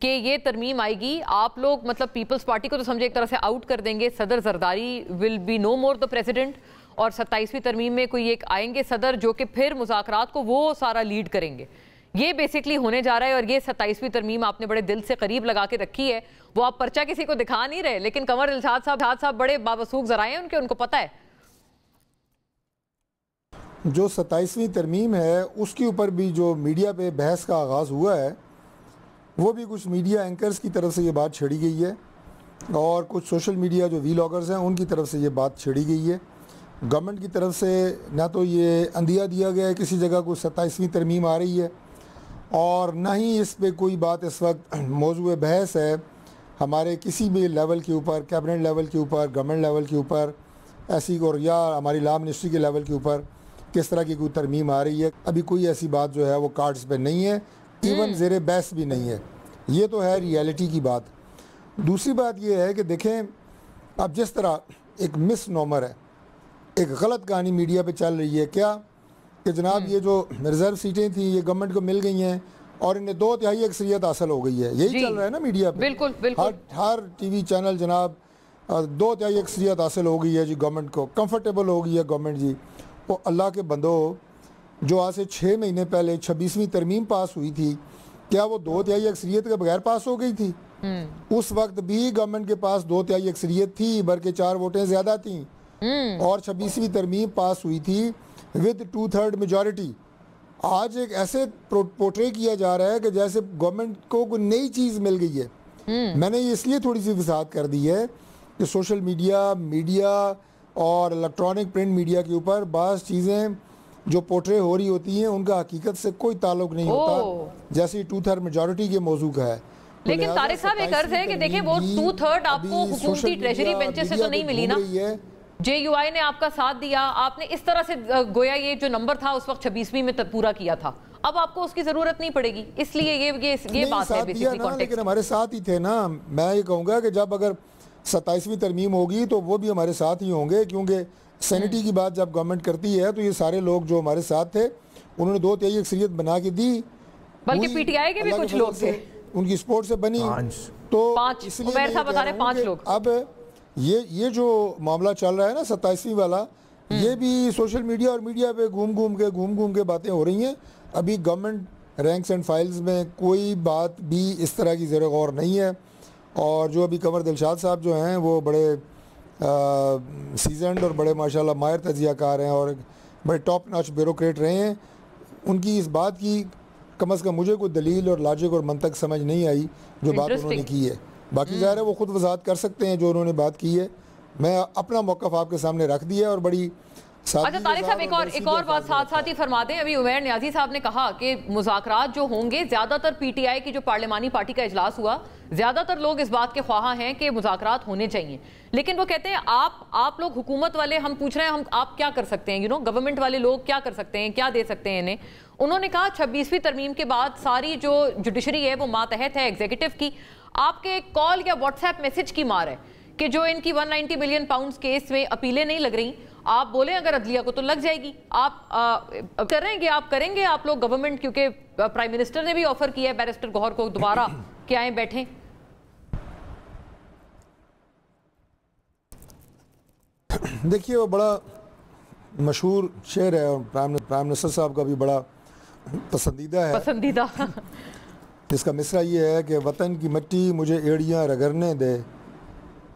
कि ये तरमीम आएगी, आप लोग मतलब पीपल्स पार्टी को तो समझे एक तरह से आउट कर देंगे, सदर Zardari will be no more the president, और 27वीं तरमीम में कोई एक आएंगे सदर जो कि फिर मुज़ाकरात को वो सारा लीड करेंगे। ये बेसिकली होने जा रहा है और ये 27वीं तरमीम आपने बड़े दिल से करीब लगा के रखी है। वो आप पर्चा किसी को दिखा नहीं रहे, लेकिन कमर दिलशाद साहब बड़े बावसूख जराए हैं उनको पता है। जो 27वीं तरमीम है उसके ऊपर भी जो मीडिया पे बहस का आगाज़ हुआ है, वो भी कुछ मीडिया एंकर्स की तरफ से ये बात छेड़ी गई है और कुछ सोशल मीडिया जो व्लॉगर्स हैं उनकी तरफ से ये बात छेड़ी गई है। गवर्नमेंट की तरफ से ना तो ये अंदिया दिया गया है किसी जगह को 27वीं तरमीम आ रही है, और ना ही इस पे कोई बात इस वक्त मौजूद बहस है हमारे किसी भी लेवल के ऊपर, कैबिनेट लेवल के ऊपर, गवर्नमेंट लेवल के ऊपर ऐसी, और या हमारी लॉ मिनिस्ट्री के लेवल के ऊपर किस तरह की कोई तरमीम आ रही है। अभी कोई ऐसी बात जो है वो कार्ड्स पे नहीं है, इवन ज़ेरे बहस भी नहीं है। ये तो है रियलिटी की बात। दूसरी बात ये है कि देखें अब जिस तरह एक मिस नॉमर है, एक गलत कहानी मीडिया पे चल रही है क्या कि जनाब ये जो रिजर्व सीटें थी ये गवर्नमेंट को मिल गई हैं और इन्हें 2/3 अक्सरियत हासिल हो गई है। यही चल रहा है ना मीडिया पे। बिल्कुल हर टीवी चैनल जनाब 2/3 अक्सरियत हासिल हो गई है जी, गवर्नमेंट को कंफर्टेबल हो गई है गवर्नमेंट जी। तो अल्लाह के बंदो, जो आज से 6 महीने पहले 26वीं तरमीम पास हुई थी, क्या वो 2/3 अक्सरियत के बगैर पास हो गई थी? उस वक्त भी गवर्नमेंट के पास 2/3 अक्सरियत थी, बल्कि 4 वोटें ज्यादा थी, और 26वीं तरमीम पास हुई थी विद 2/3 मेजॉरिटी। आज एक ऐसे पोर्ट्रे किया जा रहा है कि जैसे गवर्नमेंट को कोई नई चीज़ मिल गई है। मैंने ये इसलिए थोड़ी सी वजाहत कर दी है कि सोशल मीडिया और इलेक्ट्रॉनिक प्रिंट मीडिया के ऊपर बाज़ चीज़ें जो पोर्ट्रे हो रही होती हैं उनका हकीकत से कोई ताल्लुक नहीं होता, जैसे 2/3 मेजॉरिटी के मौजू का है। लेकिन तारिक साहब एक अर्ज है कि देखिए वो 2/3 आपको हुकूमती ट्रेजरी बेंचेस से तो नहीं मिली ना। JUI ने आपका साथ दिया, आपने इस तरह से गोया ये जो नंबर था उस वक्त 26वीं में पूरा किया था, अब आपको उसकी जरूरत नहीं पड़ेगी, इसलिए ये बात है बेसिकली कॉन्टेक्स्ट। लेकिन हमारे साथ ही थे ना। मैं ये कहूँगा कि जब अगर 27वीं तरमीम होगी तो वो भी हमारे साथ ही होंगे, क्योंकि सैनिटी की बात जब गवर्नमेंट करती है तो ये सारे लोग जो हमारे साथ थे उन्होंने 2/3 अक्सरियत बना के दी, बल्कि PTI के भी कुछ लोग थे, उनकी सपोर्ट से बनी। तो इसलिए उमैर साहब बता रहे 5 लोग। अब ये जो मामला चल रहा है ना 27वीं वाला, ये भी सोशल मीडिया और मीडिया पे घूम घूम के बातें हो रही हैं। अभी गवर्नमेंट रैंक्स एंड फाइल्स में कोई बात भी इस तरह की ज़ेर गौर नहीं है। और जो अभी कंवर दिलशाद साहब जो हैं वो बड़े सीजनड और बड़े माशाल्लाह माहिर तजियाकार हैं और बड़े टॉप नॉच ब्यूरोक्रेट रहे हैं। उनकी इस बात की कम अज़ कम मुझे कोई दलील और लॉजिक और मंतक समझ नहीं आई जो बात उन्होंने की है। बाकी ज़ाहिर है वो खुद वजाहत कर सकते हैं जो उन्होंने बात की है। मैं अपना मौक़िफ़ आपके सामने रख दिया और बड़ी। अच्छा तारिक साहब एक और बात साथ ही फरमा दें। अभी उमैर नियाज़ी साहब ने कहा कि मुज़ाकरात जो होंगे, ज़्यादातर PTI की जो पार्लिमानी पार्टी का इजलास हुआ, ज़्यादातर लोग इस बात के ख्वाह हैं कि मुज़ाकरात होने चाहिए, लेकिन वो कहते हैं आप लोग हुकूमत वाले, हम पूछ रहे हैं आप क्या कर सकते हैं, गवर्नमेंट वाले लोग क्या कर सकते हैं, क्या दे सकते हैं इन्हें। उन्होंने कहा 26वीं तरमीम के बाद सारी जो जुडिशरी है वो मातहत है एग्जीक्यूटिव की, आपके कॉल या व्हाट्सएप मैसेज की मार है कि जो इनकी 190 बिलियन पाउंड्स केस में अपीलें नहीं लग रही, आप बोले अगर अदलिया को तो लग जाएगी, आप करेंगे आप लोग गवर्नमेंट, क्योंकि प्राइम मिनिस्टर ने भी ऑफर किया है बैरिस्टर गौहर को दोबारा कि आए बैठें। देखिए वो बड़ा मशहूर शेर है और प्राइम मिनिस्टर साहब का भी बड़ा पसंदीदा जिसका मिसरा ये है कि वतन की मिट्टी मुझे एड़ियाँ रगड़ने दे,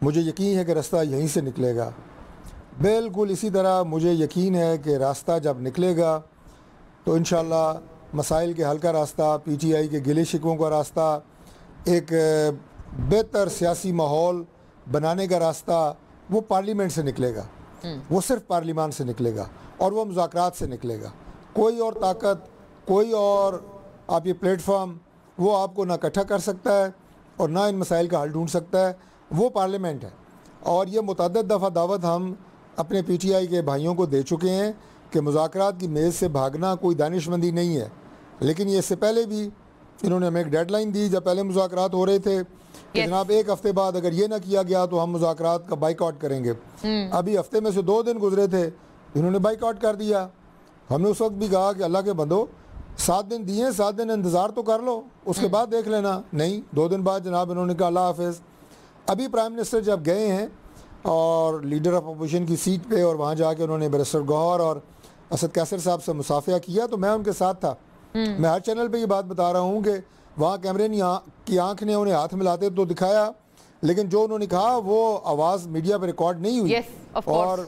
मुझे यकीन है कि रास्ता यहीं से निकलेगा। बिल्कुल इसी तरह मुझे यकीन है कि रास्ता जब निकलेगा तो इंशाअल्लाह मसाइल के हल का रास्ता, PTI के गिले शिकवों का रास्ता, एक बेहतर सियासी माहौल बनाने का रास्ता वो पार्लियामेंट से निकलेगा। वो सिर्फ पार्लियामान से निकलेगा और वो मुज़ाकरात से निकलेगा। कोई और ताकत, कोई और आप ये प्लेटफॉर्म वो आपको ना इकट्ठा कर सकता है और ना इन मसाइल का हल ढूंढ सकता है, वो पार्लियामेंट है। और ये मुतअद्दिद दफ़ा दावत हम अपने PTI के भाइयों को दे चुके हैं कि मुज़ाकरात की मेज़ से भागना कोई दानिशमंदी नहीं है। लेकिन ये इससे पहले भी इन्होंने हमें एक डेडलाइन दी जब पहले मुज़ाकरात हो रहे थे कि जनाब 1 हफ़्ते बाद अगर ये ना किया गया तो हम मुज़ाकरात का बाइकआउट करेंगे। अभी हफ्ते में से 2 दिन गुजरे थे, इन्होंने बाइकआउट कर दिया। हमने उस वक्त भी कहा कि अल्लाह के बंदो 7 दिन दिए, 7 दिन इंतज़ार तो कर लो, उसके बाद देख लेना। नहीं, 2 दिन बाद जनाब इन्होंने कहा अल्लाह हाफ़िज़। अभी प्राइम मिनिस्टर जब गए हैं और लीडर ऑफ अपोजिशन की सीट पे और वहाँ जाके उन्होंने बैरिस्टर गौहर और असद कैसर साहब से मुसाफिया किया तो मैं उनके साथ था। मैं हर चैनल पे ये बात बता रहा हूँ कि वहाँ कैमरे की आंख ने उन्हें हाथ मिलाते तो दिखाया, लेकिन जो उन्होंने कहा वो आवाज़ मीडिया पर रिकॉर्ड नहीं हुई। और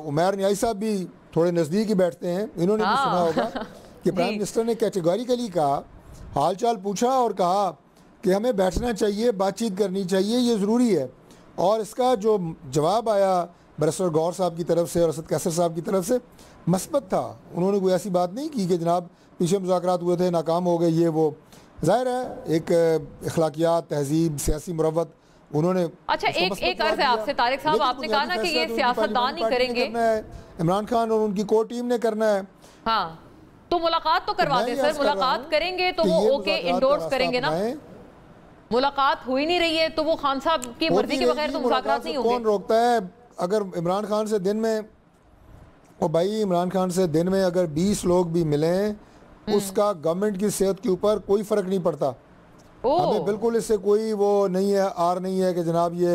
उमैर नियाज़ी साहब भी थोड़े नज़दीक ही बैठते हैं, इन्होंने भी सुना होगा कि प्राइम मिनिस्टर ने कैटेगोरिकली कहा, हाल चाल पूछा और कहा कि हमें बैठना चाहिए, बातचीत करनी चाहिए, ये ज़रूरी है। और इसका जो जवाब आया बैरिस्टर गौहर साहब की तरफ से और असद कैसर साहब की तरफ से मस्बत था। उन्होंने कोई ऐसी बात नहीं की कि जनाब पीछे मुज़ाकरात हुए थे, नाकाम हो गए, ये वो। ज़ाहिर है एक अखलाकियात, तहजीब, सियासी मुरव्वत उन्होंने। अच्छा एक अर्ज़ है आपसे तारिक साहब, आपने कहा ना कि ये सियासतदान ही करेंगे, इमरान खान और उनकी कोर टीम ने करना है। हाँ तो मुलाकात तो करवा दें सर, मुलाकात करेंगे तो वो ओके इंडोर्स करेंगे ना। मुलाकात हो ही नहीं रही है तो वो खान साहब की मर्जी के बगैर तो मुज़ाकरात नहीं होंगे। कौन रोकता है? अगर इमरान खान से दिन में, ओ भाई इमरान खान से दिन में अगर 20 लोग भी मिलें उसका गवर्नमेंट की सेहत के ऊपर कोई फ़र्क नहीं पड़ता। हमें बिल्कुल इससे कोई वो नहीं है, आर नहीं है कि जनाब ये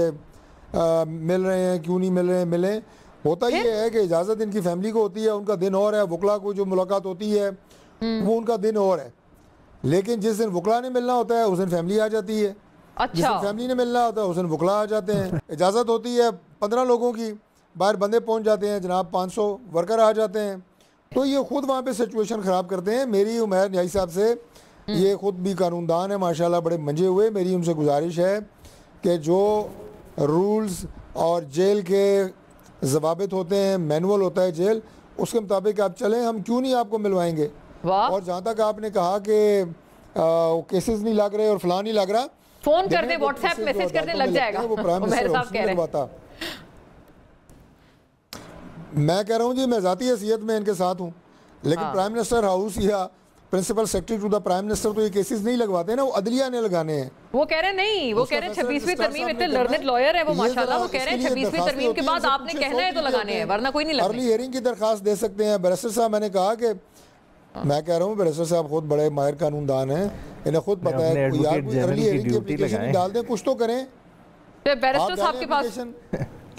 मिल रहे हैं, क्यों नहीं मिल रहे हैं, मिलें। होता ये है कि इजाज़त इनकी फैमिली को होती है, उनका दिन और है, वकला को जो मुलाकात होती है वो उनका दिन और है। लेकिन जिस दिन वकला ने मिलना होता है उस दिन फैमिली आ जाती है। अच्छा। जिस दिन फैमिली ने मिलना होता है उस दिन वकला आ जाते हैं। इजाज़त होती है 15 लोगों की, बाहर बंदे पहुंच जाते हैं जनाब 500 वर्कर आ जाते हैं। तो ये खुद वहाँ पे सिचुएशन ख़राब करते हैं। मेरी उमैर नियाज़ी साहब से, ये खुद भी कानूनदान है माशाल्लाह, बड़े मंजे हुए, मेरी उनसे गुजारिश है कि जो रूल्स और जेल के ज़वाबित होते हैं, मैनुअल होता है जेल, उसके मुताबिक आप चलें, हम क्यों नहीं आपको मिलवाएंगे। और जहाँ तक आपने कहा कि केसेस नहीं लग रहे और फलां नहीं लग रहा, फोन कर दे, व्हाट्सएप मैसेज कर दे, लग जाएगा। वो प्राइम मिनिस्टर कह रहे हैं। मैं कह रहा हूँ जी, मैं ज़ाती हैसियत में इनके साथ हूँ, लेकिन प्राइम मिनिस्टर हाउस या principal secretary to the prime minister तो ये केसेस नहीं लगवाते ना, वो अदलिया ने लगाने हैं। वो कह रहे नहीं, वो कह रहे 26वीं तरमीम, इतने लर्नेड लॉयर है वो माशाल्लाह, वो कह रहे हैं 26वीं तरमीम के बाद आपने कहना है तो लगाने हैं, वरना कोई नहीं लगाने। अर्ली हियरिंग की दरखास्त दे सकते हैं। बैरिस्टर साहब, मैंने कहा कि मैं कह रहा हूँ बैरिस्टर साहब खुद बड़े माहिर कानूनदान हैं, इन्हें खुद पता है, यार कोई अर्ली हियरिंग की एप्लीकेशन डाल दें, कुछ तो करें। बैरिस्टर साहब के पास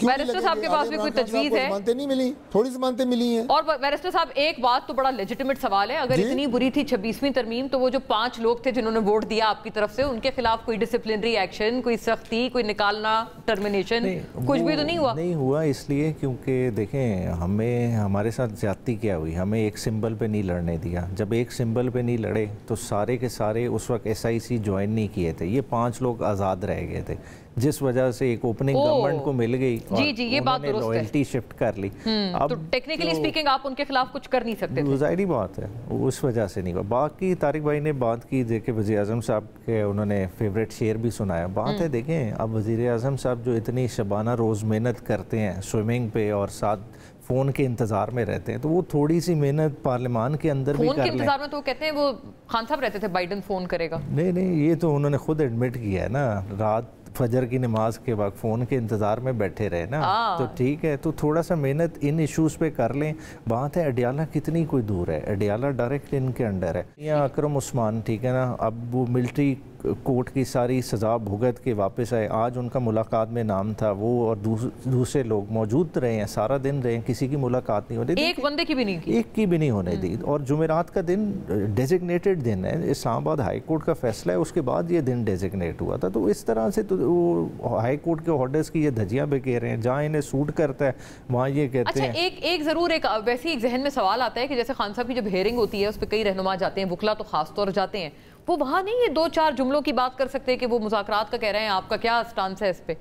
बैरिस्टर साहब के पास भी कोई तजवीज़ है? ज़मानतें नहीं मिली, थोड़ी ज़मानतें मिली हैं। और बैरिस्टर साहब एक बात तो बड़ा लेजिटिमेट सवाल है, अगर इतनी बुरी थी 26वीं तरमीम तो वो जो 5 लोग थे जिन्होंने वोट दिया आपकी तरफ से, उनके खिलाफ कोई डिसिप्लिनरी एक्शन, कोई सख्ती, कोई निकालना, टर्मिनेशन, कुछ भी तो नहीं हुआ? नहीं हुआ इसलिए क्योंकि देखें, हमें हमारे साथ ज्यादती क्या हुई, हमें एक सिंबल पे नहीं लड़ने दिया। जब एक सिंबल पे नहीं लड़े तो सारे के सारे उस वक्त SIC ज्वाइन नहीं किए थे, ये 5 लोग आज़ाद रह गए थे, जिस वजह से एक ओपनिंग गवर्नमेंट को मिल गई। जी जी, ये बात दुरुस्त है, लॉयल्टी शिफ्ट कर ली। अब तो टेक्निकली स्पीकिंग आप उनके खिलाफ कुछ कर नहीं सकते थे, ज़ाहिरी बात है, उस वजह से नहीं हुआ। बाकी तारिक भाई ने बात की, देखे वज़ीर आज़म साहब के उन्होंने फेवरेट शेर भी सुनाया। बात है देखें, अब वज़ीर आज़म साहब जो इतनी शबाना रोज़ मेहनत करते हैं स्विमिंग पे और साथ फ़ोन के इंतज़ार में रहते हैं, तो वो थोड़ी सी मेहनत पार्लियामान के अंदर भी कर लें। फ़ोन के इंतज़ार में तो कहते हैं वो खान साहब रहते थे, बाइडन फ़ोन करेगा। नहीं, ये तो उन्होंने खुद एडमिट किया है ना, रात फजर की नमाज के बाद फ़ोन के इंतज़ार में बैठे रहे ना, तो ठीक है, तो थोड़ा सा मेहनत इन इश्यूज़ पे कर लें। बात है अडियाला कितनी कोई दूर है, अडियाला डायरेक्ट इनके अंडर है। या अकरम उस्मान, ठीक है ना, अब वो मिलिट्री कोर्ट की सारी सज़ा भुगत के वापस आए, आज उनका मुलाकात में नाम था, वो और दूसरे लोग मौजूद रहे हैं, सारा दिन रहे हैं, किसी की मुलाकात नहीं होने, एक बंदे की भी नहीं की, एक की भी नहीं होने दी। और जुमेरात का दिन डेजिग्नेटेड दिन है, इस्लामाबाद हाई कोर्ट का फैसला है, उसके बाद ये दिन डेजिग्नेट हुआ था। तो इस तरह से तो वो हाई कोर्ट के ऑर्डर्स की ये धज्जियाँ बेके रहे हैं, जहाँ इन्हें सूट करता है वहाँ ये कहते हैं। एक ज़रूर एक वैसे एक जहन में सवाल आता है कि जैसे खान साहब की जब हेयरिंग होती है उस पर कई रहनुमा जाते हैं, वकला तो खास तौर जाते हैं, वो वहाँ नहीं ये 2-4 जुमलों की बात कर सकते हैं कि वो मुज़ाकरात का कह रहे हैं, आपका क्या स्टांस है इस पे?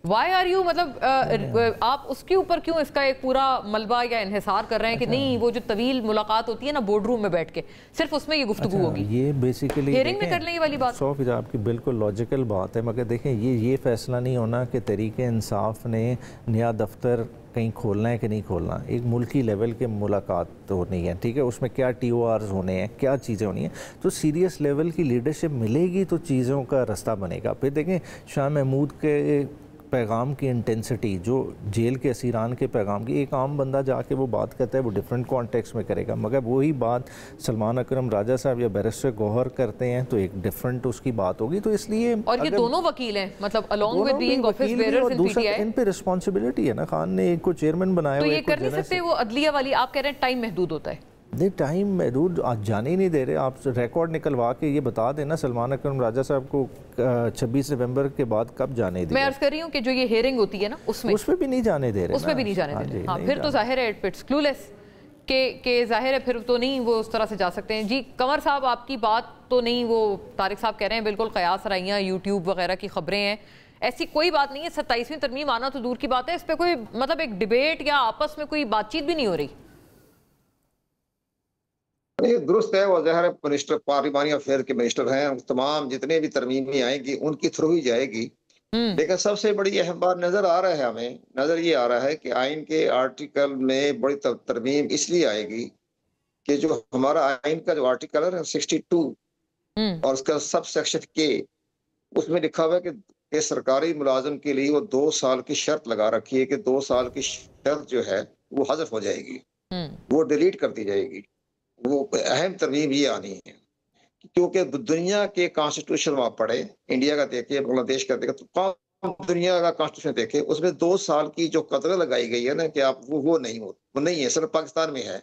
वाई आर यू, मतलब आप उसके ऊपर क्यों इसका एक पूरा मलबा या इन्हिसार कर रहे हैं कि नहीं वो जो तवील मुलाकात होती है ना बोर्ड रूम में बैठ के, सिर्फ उसमें ये गुफ्तगू होगी? ये बेसिकली हेयरिंग में करने वाली बात 100% आपकी बिल्कुल लॉजिकल बात है, मगर देखें ये फैसला नहीं होना कि तहरीक इंसाफ ने नया दफ्तर कहीं खोलना है कि नहीं खोलना। एक मुल्की लेवल के मुलाकात तो होनी है, ठीक है, उसमें क्या TORs होने हैं, क्या चीज़ें होनी हैं, तो सीरियस लेवल की लीडरशिप मिलेगी तो चीज़ों का रास्ता बनेगा। फिर देखें शाह महमूद के पैगाम की इंटेंसिटी, जो जेल के असीरान के पैगाम की, एक आम बंदा जाके वो बात करता है वो डिफरेंट कॉन्टेक्स्ट में करेगा, मगर वही बात सलमान अकरम राजा साहब या बैरिस्टर गौहर करते हैं तो एक डिफरेंट उसकी बात होगी। तो इसलिए और ये दोनों वकील हैं, मतलब along with being office bearers in PTI, इन पे रिस्पांसिबिलिटी है ना, खान ने एक को चेयरमैन बनाया, तो ये कर नहीं सकते वो अदलिया वाली? आप कह रहे हैं टाइम महदूद होता है? नहीं, टाइम महदूद आज जाने ही नहीं दे रहे। आप रिकॉर्ड निकलवा के ये बता देना सलमान अकरम राजा साहब को 26 नवंबर के बाद कब जाने दिया। मैं अर्ज कर रही हूँ कि जो ये हेयरिंग होती है ना उसमें भी नहीं जाने दे रहे, उसमें भी नहीं जाने दे रहे। हाँ, फिर तो जाहिर है इट्स क्लूलेस के जाहिर है फिर तो नहीं वो उस तरह से जा सकते हैं। जी कमर साहब, आपकी बात तो नहीं, वो तारिक साहब कह रहे हैं बिल्कुल कयास राइयाँ यूट्यूब वगैरह की खबरें हैं, ऐसी कोई बात नहीं है। 27वीं तरमीम आना तो दूर की बात है, इस पर कोई मतलब एक डिबेट या आपस में कोई बातचीत भी नहीं हो रही। दुरुस्त है, वो ज़ाहिर मिनिस्टर पार्लिमानी अफेयर के मिनिस्टर हैं, तमाम जितने भी तरमीमें आएंगी उनकी थ्रू ही जाएगी। लेकिन सबसे बड़ी अहम बात नजर आ रहा है, हमें नजर ये आ रहा है कि आइन के आर्टिकल में बड़ी तरमीम इसलिए आएगी कि जो हमारा आइन का जो आर्टिकल है 62 और उसका सब सेक्शन के, उसमें लिखा हुआ है कि सरकारी मुलाजिम के लिए वो 2 साल की शर्त लगा रखी है कि 2 साल की शर्त जो है वो हज़फ हो जाएगी, वो डिलीट कर दी जाएगी। वो अहम तरमीम ये आनी है क्योंकि दुनिया के कॉन्स्टिट्यूशन आप पढ़े, इंडिया का देखे, बांग्लादेश का देखे, तो दुनिया का कॉन्स्टिट्यूशन देखे, उसमें 2 साल की जो कदर लगाई गई है ना कि आप वो नहीं है, सिर्फ पाकिस्तान में है।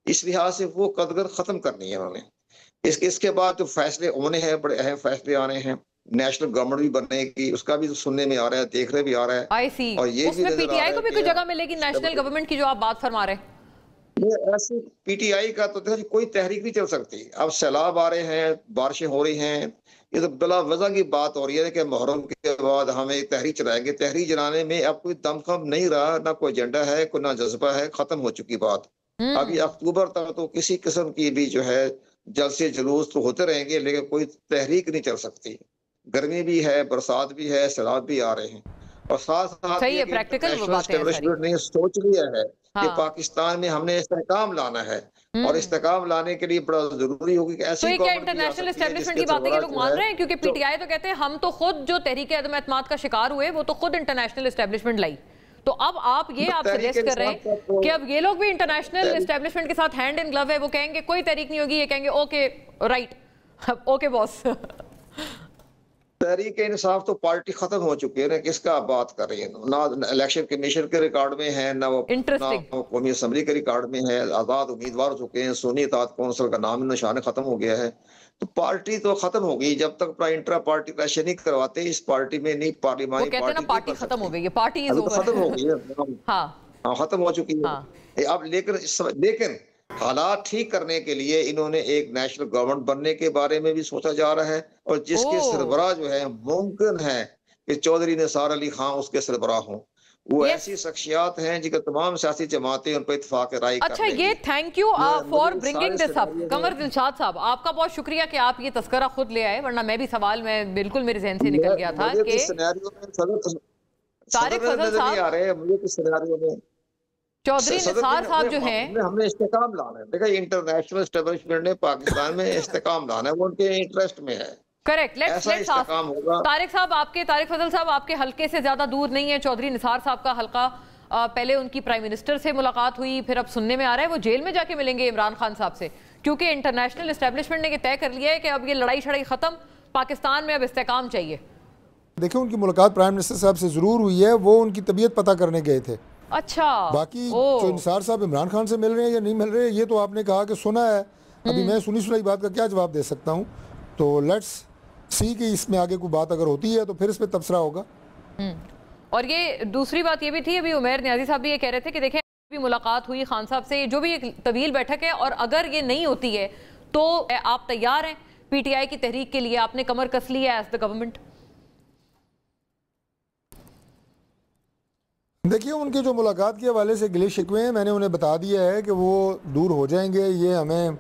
इस लिहाज से वो कदर खत्म करनी है उन्होंने। इसके बाद जो फैसले होने हैं, बड़े अहम फैसले आने हैं, नेशनल गवर्नमेंट भी बनेगी, उसका भी सुनने में आ रहा है, देख रहे भी आ रहा है। आई सी, और ये उसमें PTI को भी कोई जगह मिलेगी नेशनल गवर्नमेंट की, जो आप बात फरमा रहे हैं? ऐसे PTI का तो कोई तहरीक नहीं चल सकती। अब सैलाब आ रहे हैं, बारिशें हो रही हैं, ये तो बिला वजह की बात हो रही है कि मुहर्रम के बाद हमें तहरीक चलाएंगे। तहरीक चलाने में अब कोई दमखम नहीं रहा, ना कोई एजेंडा है, कोई ना जज्बा है, खत्म हो चुकी बात। अभी अक्टूबर तक तो किसी किस्म की भी जो है जलसे जुलूस तो होते रहेंगे, लेकिन कोई तहरीक नहीं चल सकती। गर्मी भी है, बरसात भी है, सैलाब भी आ रहे हैं। और साथ साथ सही है, प्रैक्टिकल बातें हैं सारी। एस्टेब्लिशमेंट ने सोच लिया है कि हाँ। पाकिस्तान में हमने इस्तेहकाम लाना है, और इस्तेहकाम लाने के लिए बड़ा जरूरी होगी कि तो ऐसी ये क्या गवर्नमेंट भी आ इंटरनेशनल सकती है एस्टेब्लिशमेंट की जिसके बातें ये सरबराह लोग जो मान है रहे हैं? क्योंकि पीटीआई तो कहते हैं हम तो खुद जो तहरीक अदम एतमाद का शिकार हुए वो तो खुद इंटरनेशनल एस्टेब्लिशमेंट लाई। तो अब आप सजेस्ट कर रहे हैं कि अब ये लोग भी इंटरनेशनल एस्टेब्लिशमेंट के साथ हैंड इन ग्लव है, वो कहेंगे कोई तहरीक नहीं होगी, ये कहेंगे okay right okay boss. Tehreek Insaf तो पार्टी खत्म हो चुकी है ना, किसका आप बात कर रही है? ना इलेक्शन कमीशन के रिकॉर्ड में है, ना वो कौमी असम्बली के रिकॉर्ड में है। आजाद उम्मीदवार हो चुके हैं, सुन्नी इत्तेहाद कौंसिल का नाम निशान खत्म हो गया है। तो पार्टी तो खत्म हो गई। जब तक अपना इंट्रा पार्टी इलेक्शन नहीं करवाते इस पार्टी में नहीं पार्लिमानी पार्टी खत्म हो गई है, पार्टी खत्म हो गई है। हाँ खत्म हो चुकी है अब। लेकिन हालात ठीक करने के लिए इन्होंने एक नेशनल गवर्नमेंट बनने के बारे में भी सोचा जा रहा है, और जिसके सरबराह जो है मुमकिन है कि चौधरी निसार अली खान उसके सरबराह हों। वो ऐसी शख्सियात हैं जिनका तमाम सियासी जमातें उन पर इत्तेफाक राय कर अच्छा ये thank you for bringing this up. Qamar Dilshad साहब, आपका बहुत शुक्रिया कि आप ये तस्करा खुद ले आए, वरना मैं भी सवाल में बिल्कुल मेरे जहन से निकल गया था कि तारिक फजल साहब, चौधरी निसार साहब जो हैं, हमने इस्तेकाम लाना है। देखा, इंटरनेशनल एस्टेब्लिशमेंट ने पाकिस्तान में इस्तेकाम लाना है, वो उनके इंटरेस्ट में है। करेक्ट। लेट्स तारिक साहब, तारिक फजल साहब आपके हल्के से ज्यादा दूर नहीं है चौधरी निसार साहब का हल्का। पहले उनकी प्राइम मिनिस्टर से मुलाकात हुई, फिर अब सुनने में आ रहा है वो जेल में जाके मिलेंगे इमरान खान साहब से, क्योंकि इंटरनेशनल एस्टेब्लिशमेंट ने तय कर लिया है कि अब ये लड़ाई शड़ाई खत्म, पाकिस्तान में अब इस्तेकाम चाहिए। देखिए, उनकी मुलाकात प्राइम मिनिस्टर साहब से जरूर हुई है, वो उनकी तबीयत पता करने गए थे। अच्छा, बाकी जो निसार साहब इमरान खान से मिल रहे हैं या नहीं मिल रहे, ये तो आपने कहा कि सुना है। अभी मैं सुनी सुनाई बात का क्या जवाब दे सकता हूँ? तो लेट्स सी कि इसमें आगे कोई बात अगर होती है तो फिर इस पे तबसरा होगा। और ये दूसरी बात ये भी थी, अभी उमैर नियाजी साहब भी ये कह रहे थे कि देखें भी मुलाकात हुई खान साहब से, जो भी एक तवील बैठक है, और अगर ये नहीं होती है तो आप तैयार हैं पीटीआई की तहरीक के लिए? आपने कमर कस ली है एज द गवर्नमेंट? देखिए, उनके जो मुलाकात के हवाले से गिले शिकवे हैं, मैंने उन्हें बता दिया है कि वो दूर हो जाएंगे। ये हमें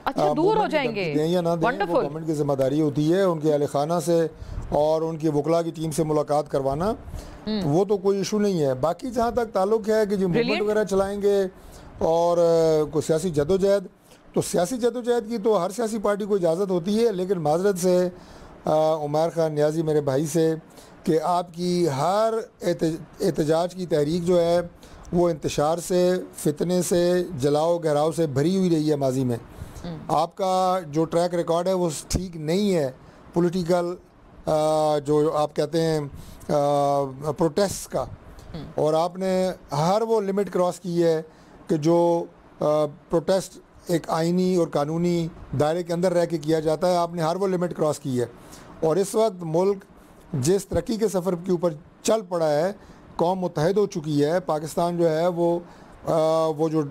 दूर हो जाएंगे दें या ना दें, वो गवर्नमेंट की जिम्मेदारी होती है उनके अहले खाना से और उनकी वकला की टीम से मुलाकात करवाना। वो तो कोई इशू नहीं है। बाकी जहाँ तक ताल्लुक है कि जो मूवमेंट वगैरह चलाएंगे और कोई सियासी जदोजहद, तो सियासी जदोजहद की तो हर सियासी पार्टी को इजाज़त होती है, लेकिन माजरत से उमर खान नियाजी मेरे भाई से कि आपकी हर एहतजाज की तहरीक जो है वो इंतशार से, फितने से, जलाओ गहराव से भरी हुई रही है माजी में। आपका जो ट्रैक रिकॉर्ड है वो ठीक नहीं है पॉलिटिकल जो आप कहते हैं प्रोटेस्ट का, और आपने हर वो लिमिट क्रॉस की है कि जो प्रोटेस्ट एक आइनी और कानूनी दायरे के अंदर रह के किया जाता है, आपने हर वो लिमिट क्रॉस की है। और इस वक्त मुल्क जिस तरक्की के सफ़र के ऊपर चल पड़ा है, कौम मुत्तहद हो चुकी है, पाकिस्तान जो है वो जो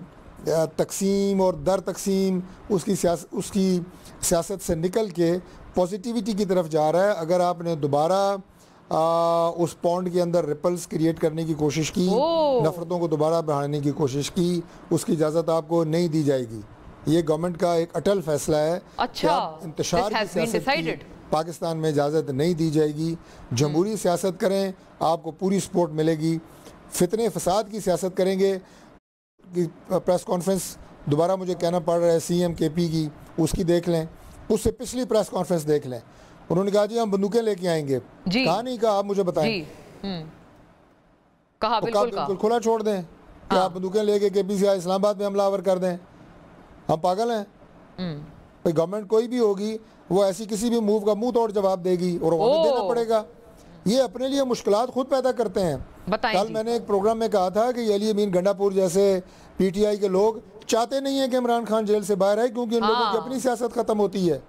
तकसीम और दर तकसीम उसकी सियासत से निकल के पॉजिटिविटी की तरफ जा रहा है। अगर आपने दोबारा उस पॉन्ड के अंदर रिपल्स क्रिएट करने की कोशिश की, नफरतों को दोबारा बढ़ाने की कोशिश की, उसकी इजाज़त आपको नहीं दी जाएगी। ये गवर्नमेंट का एक अटल फैसला है। अच्छा, इंतशार की सियासत की पाकिस्तान में इजाज़त नहीं दी जाएगी। जमहूरी सियासत करें, आपको पूरी सपोर्ट मिलेगी। फितने फसाद की सियासत करेंगे कि प्रेस कॉन्फ्रेंस दोबारा मुझे कहना पड़ रहा है CM KP की, उसकी देख लें, उससे पिछली प्रेस कॉन्फ्रेंस देख लें। उन्होंने कहा जी हम बंदूकें लेके आएंगे। कहा नहीं कहा, आप मुझे बताएं। कहा बिल्कुल खुला छोड़ दें कि आप बंदूकें लेके KP से इस्लामाबाद में हमलावर कर दें। हम पागल हैं? भाई गवर्नमेंट कोई भी होगी वो ऐसी किसी भी मूव का मुंह तोड़ जवाब देगी और हमें देना पड़ेगा। ये अपने लिए मुश्किलात खुद पैदा करते हैं। कल मैंने एक प्रोग्राम में कहा था कि अली अमीन गंडापुर जैसे PTI के लोग चाहते नहीं है कि इमरान खान जेल से बाहर आए, क्योंकि उन लोगों की अपनी सियासत खत्म होती है।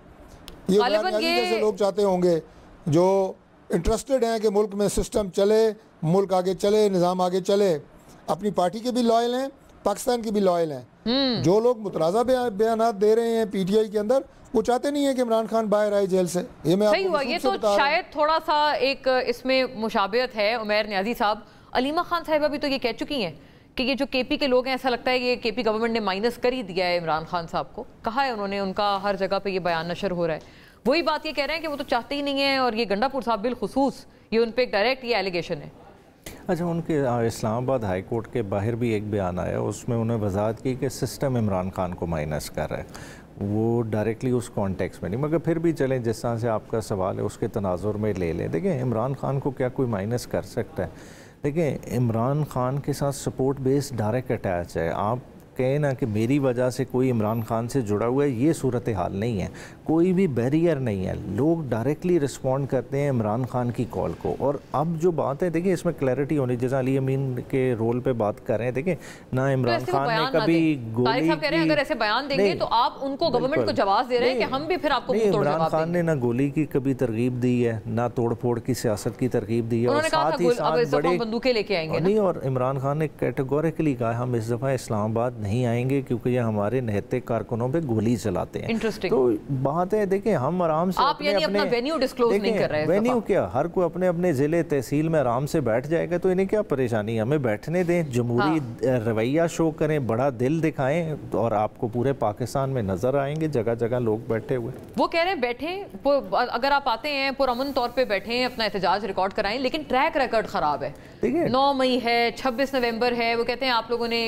ये जैसे लोग चाहते होंगे जो इंटरेस्टेड हैं कि मुल्क में सिस्टम चले, मुल्क आगे चले, निज़ाम आगे चले, अपनी पार्टी के भी लॉयल हैं, पाकिस्तान की भी लॉयल हैं। जो लोग मुतराज़ा बयानात दे रहे हैं PTI के अंदर, वो चाहते नहीं है कि इमरान खान बाहर आए जेल से। ये मैं सही हुआ। ये तो शायद थोड़ा सा एक इसमें मुशाबियत है। उमैर नियाजी साहब, अलीमा खान साहिबा भी तो ये कह चुकी हैं कि ये जो KP के लोग हैं, ऐसा लगता है कि KP गवर्नमेंट ने माइनस कर ही दिया है इमरान खान साहब को। कहा है उन्होंने, उनका हर जगह पे ये बयान नशर हो रहा है। वही बात ये कह रहे हैं कि वो तो चाहते ही नहीं है, और ये गंडापुर साहब बिलखुसूस, ये उन पर एक डायरेक्ट ये एलिगेशन है। अच्छा, उनके इस्लामाबाद हाई कोर्ट के बाहर भी एक बयान आया, उसमें उन्होंने वजाहत की कि सिस्टम इमरान खान को माइनस कर रहा है, वो डायरेक्टली उस कॉन्टेक्स्ट में नहीं, मगर फिर भी चलें जिस तरह से आपका सवाल है उसके तनाजुर में ले लें। देखिए, इमरान खान को क्या कोई माइनस कर सकता है? देखिए, इमरान खान के साथ सपोर्ट बेस डायरेक्ट अटैच है। आप कहें ना कि मेरी वजह से कोई इमरान खान से जुड़ा हुआ है, ये सूरत हाल नहीं है, कोई भी बैरियर नहीं है। लोग डायरेक्टली रिस्पॉन्ड करते हैं इमरान खान की कॉल को। और अब जो बात है, देखिए इसमें क्लैरिटी होनी, जैसे अली अमीन के रोल पे बात कर रहे हैं, देखिए ना इमरान खान ने कभी गोली कह रहे हैं अगर ऐसे बयान देंगे तो आप उनको गवर्नमेंट को जवाब दे रहे हैं कि हम भी फिर आपको इमरान खान ने ना गोली की कभी तरगीब दी है, ना तोड़ फोड़ की सियासत की तरकीब दी है, और साथ ही साथ बड़े बंदूकें लेके आएंगे नहीं। और इमरान खान ने कैटेगोरिकली कहा हम इस दफ़ा इस्लामाबाद नहीं आएंगे क्योंकि ये हमारे नहते कारकुनों पे गोली चलाते हैं। इंटरेस्टिंग तो बात है, देखिए हम आराम से आप यानी अपना वेन्यू डिस्क्लोज नहीं कर रहे हैं। वेन्यू क्या, हर कोई अपने अपने ज़िले तहसील में आराम से बैठ जाएगा, तो इन्हें क्या परेशानी, हमें बैठने दें, जमहूरी रवैया शो करें, बड़ा दिल दिखाएं, और आपको पूरे पाकिस्तान में नजर आएंगे जगह जगह लोग बैठे हुए। वो कह रहे हैं बैठे, अगर आप आते हैं पुरअमन तौर पे बैठे, अपना एहतजाज रिकॉर्ड कराएं, लेकिन ट्रैक रिकॉर्ड खराब है। 9 मई है, 26 नवंबर है, वो कहते हैं आप लोगों ने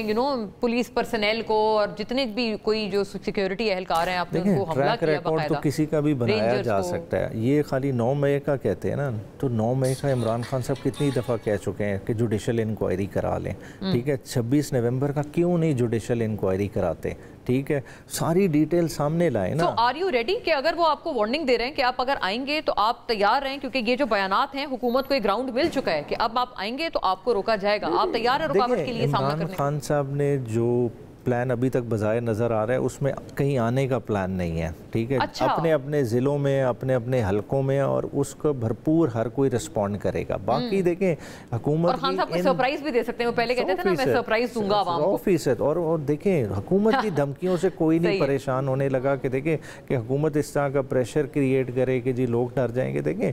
पुलिस पर्सनल को और जितने भी कोई जो सिक्योरिटी एहलकार हैं आपने उनको हमला किया। तो किसी का भी बनाया जा सकता है, ये खाली 9 मई का कहते हैं ना, तो 9 मई का इमरान खान साहब कितनी दफ़ा कह चुके हैं कि जुडिशल इंक्वायरी करा लें, ठीक है। 26 नवंबर का क्यों नहीं जुडिशल इंक्वायरी कराते, ठीक है, सारी डिटेल सामने लाए ना। तो आर यू रेडी कि अगर वो आपको वार्निंग दे रहे हैं कि आप अगर आएंगे तो आप तैयार रहें, क्योंकि ये जो बयानात हैं हुकूमत को एक ग्राउंड मिल चुका है कि अब आप आएंगे तो आपको रोका जाएगा, आप तैयार हैं रुकावट के लिए सामना करने? इमरान खान साहब ने जो प्लान अभी तक बजाय नज़र आ रहा है उसमें कहीं आने का प्लान नहीं है, ठीक है। अच्छा। अपने अपने ज़िलों में, अपने अपने हलकों में, और उसको भरपूर हर कोई रिस्पॉन्ड करेगा। बाकी देखें हुकूमत और खान साहब को सरप्राइज भी दे सकते हैं, वो पहले कहते थे ना मैं सरप्राइज दूंगा आवाम को। 100%। और देखें हुकूमत की धमकियों से कोई नहीं परेशान होने लगा कि देखें कि हुकूमत इस तरह का प्रेशर क्रिएट करे कि जी लोग डर जाएंगे। देखें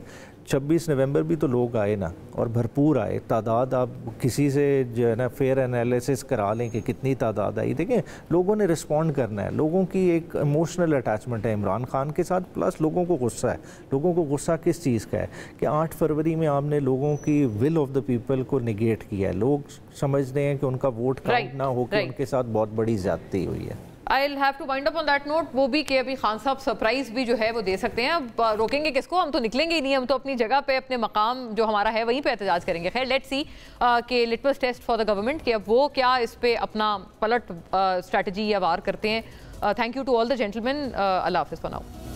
26 नवंबर भी तो लोग आए ना, और भरपूर आए, तादाद आप किसी से जो है ना फेयर एनालिसिस करा लें कि कितनी तादाद आई। देखें लोगों ने रिस्पॉन्ड करना है, लोगों की एक इमोशनल अटैचमेंट है इमरान खान के साथ, प्लस लोगों को गुस्सा है। लोगों को गुस्सा किस चीज़ का है कि 8 फरवरी में आपने लोगों की विल ऑफ द पीपल को निगेट किया है। लोग समझते हैं कि उनका वोट काउंट ना हो, कि उनके साथ बहुत बड़ी ज्यादती हुई है। I'll have to wind up on that note। वो भी कि अभी खान साहब सरप्राइज भी जो है वो दे सकते हैं। अब रोकेंगे किसको, हम तो निकलेंगे ही नहीं, हम तो अपनी जगह पे अपने मकाम जो हमारा है वहीं पे एहतजाज करेंगे। खैर लेट्स सी कि litmus test for the government कि अब वो क्या इस पे अपना पलट स्ट्रैटेजी या वार करते हैं। Thank you to all the gentleman. अल्लाह हाफिज़ फॉर नाउ।